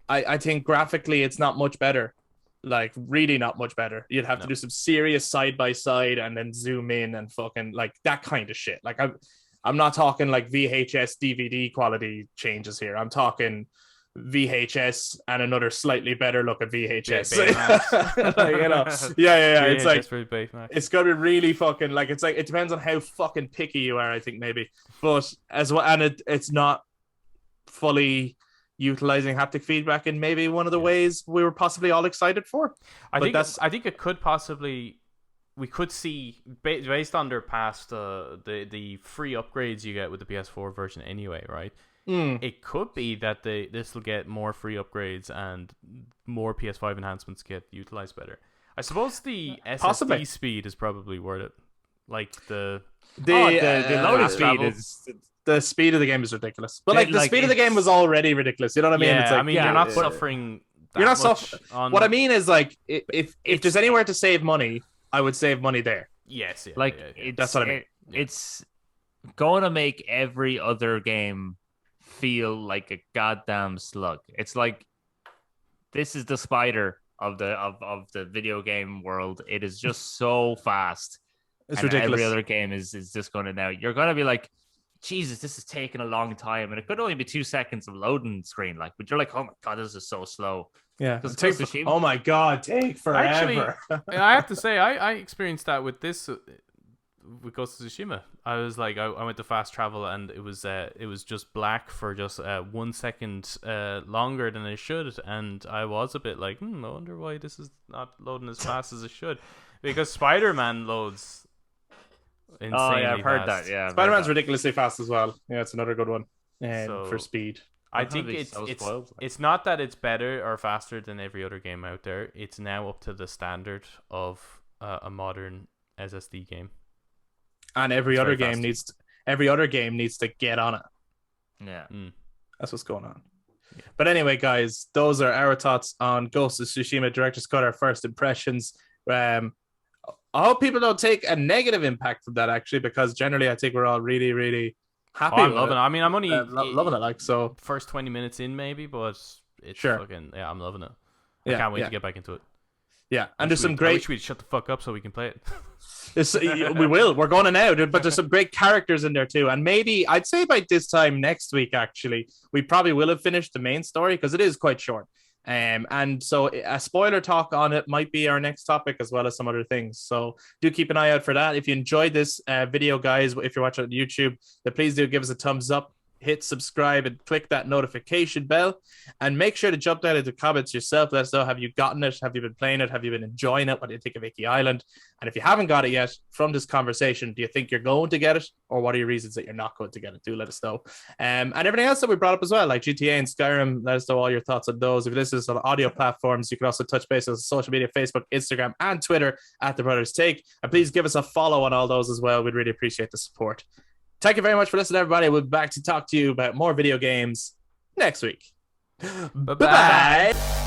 I think graphically it's not much better. Like really not much better. You'd have to do some serious side by side and then zoom in and fucking like that kind of shit. Like I'm not talking like VHS DVD quality changes here. I'm talking VHS and another slightly better look at VHS. Like, you know, yeah. It's like it's gonna be really fucking like it's like it depends on how fucking picky you are. I think maybe, but as well, and it's not fully utilizing haptic feedback in maybe one of the ways we were possibly all excited for. I think it could possibly. We could see based on their past the free upgrades you get with the PS4 version anyway, right? It could be that this will get more free upgrades and more PS5 enhancements get utilized better. I suppose the SSD speed is probably worth it. Like the loading speed is the speed of the game is ridiculous. But like the speed of the game was already ridiculous. You know what I mean? Yeah, it's like, I mean you're not suffering. You're not suffering. What I mean is like if there's anywhere to save money, I would save money there. Yes, that's what I mean. It's going to make every other game feel like a goddamn slug. It's like this is the spider of the video game world. It is just so fast. It's ridiculous. Every other game is just going to now. You're going to be like, Jesus, this is taking a long time, and it could only be 2 seconds of loading screen. Like, but you're like, oh my god, this is so slow. Yeah, oh my god, take forever. Actually, I have to say, I experienced that with this. With Ghost of Tsushima, I was like, I went to fast travel and it was just black for just 1 second longer than it should, and I was a bit like, I wonder why this is not loading as fast as it should, because Spider-Man loads insanely I've heard fast. that. Yeah, Spider-Man's ridiculously fast as well. Yeah, it's another good one for speed. I I'm gonna think be so spoiled. it's not that it's better or faster than every other game out there. It's now up to the standard of a modern SSD game. And every other game needs to get on it. Yeah. That's what's going on. Yeah. But anyway, guys, those are our thoughts on Ghost of Tsushima Director's Cut, our first impressions. I hope people don't take a negative impact from that, actually, because generally I think we're all really, really happy. I'm loving it. I mean, I'm only loving it, like, so. First 20 minutes in, maybe, but it's fucking, yeah, I'm loving it. I can't wait to get back into it. Yeah, and there's some great. I wish we'd shut the fuck up so we can play it. We will. We're going to now, but there's some great characters in there too. And maybe I'd say by this time next week, actually, we probably will have finished the main story because it is quite short. And so a spoiler talk on it might be our next topic, as well as some other things. So do keep an eye out for that. If you enjoyed this video, guys, if you're watching on YouTube, then please do give us a thumbs up. Hit subscribe and click that notification bell, and make sure to jump down into the comments yourself. Let us know, have you gotten it? Have you been playing it? Have you been enjoying it? What do you think of Iki Island? And if you haven't got it yet from this conversation, do you think you're going to get it, or what are your reasons that you're not going to get it? Do let us know. And everything else that we brought up as well, like GTA and Skyrim, let us know all your thoughts on those. If this is on audio platforms, you can also touch base on social media, Facebook, Instagram, and Twitter at The Brothers Take. And please give us a follow on all those as well. We'd really appreciate the support. Thank you very much for listening, everybody. We'll be back to talk to you about more video games next week. Bye-bye.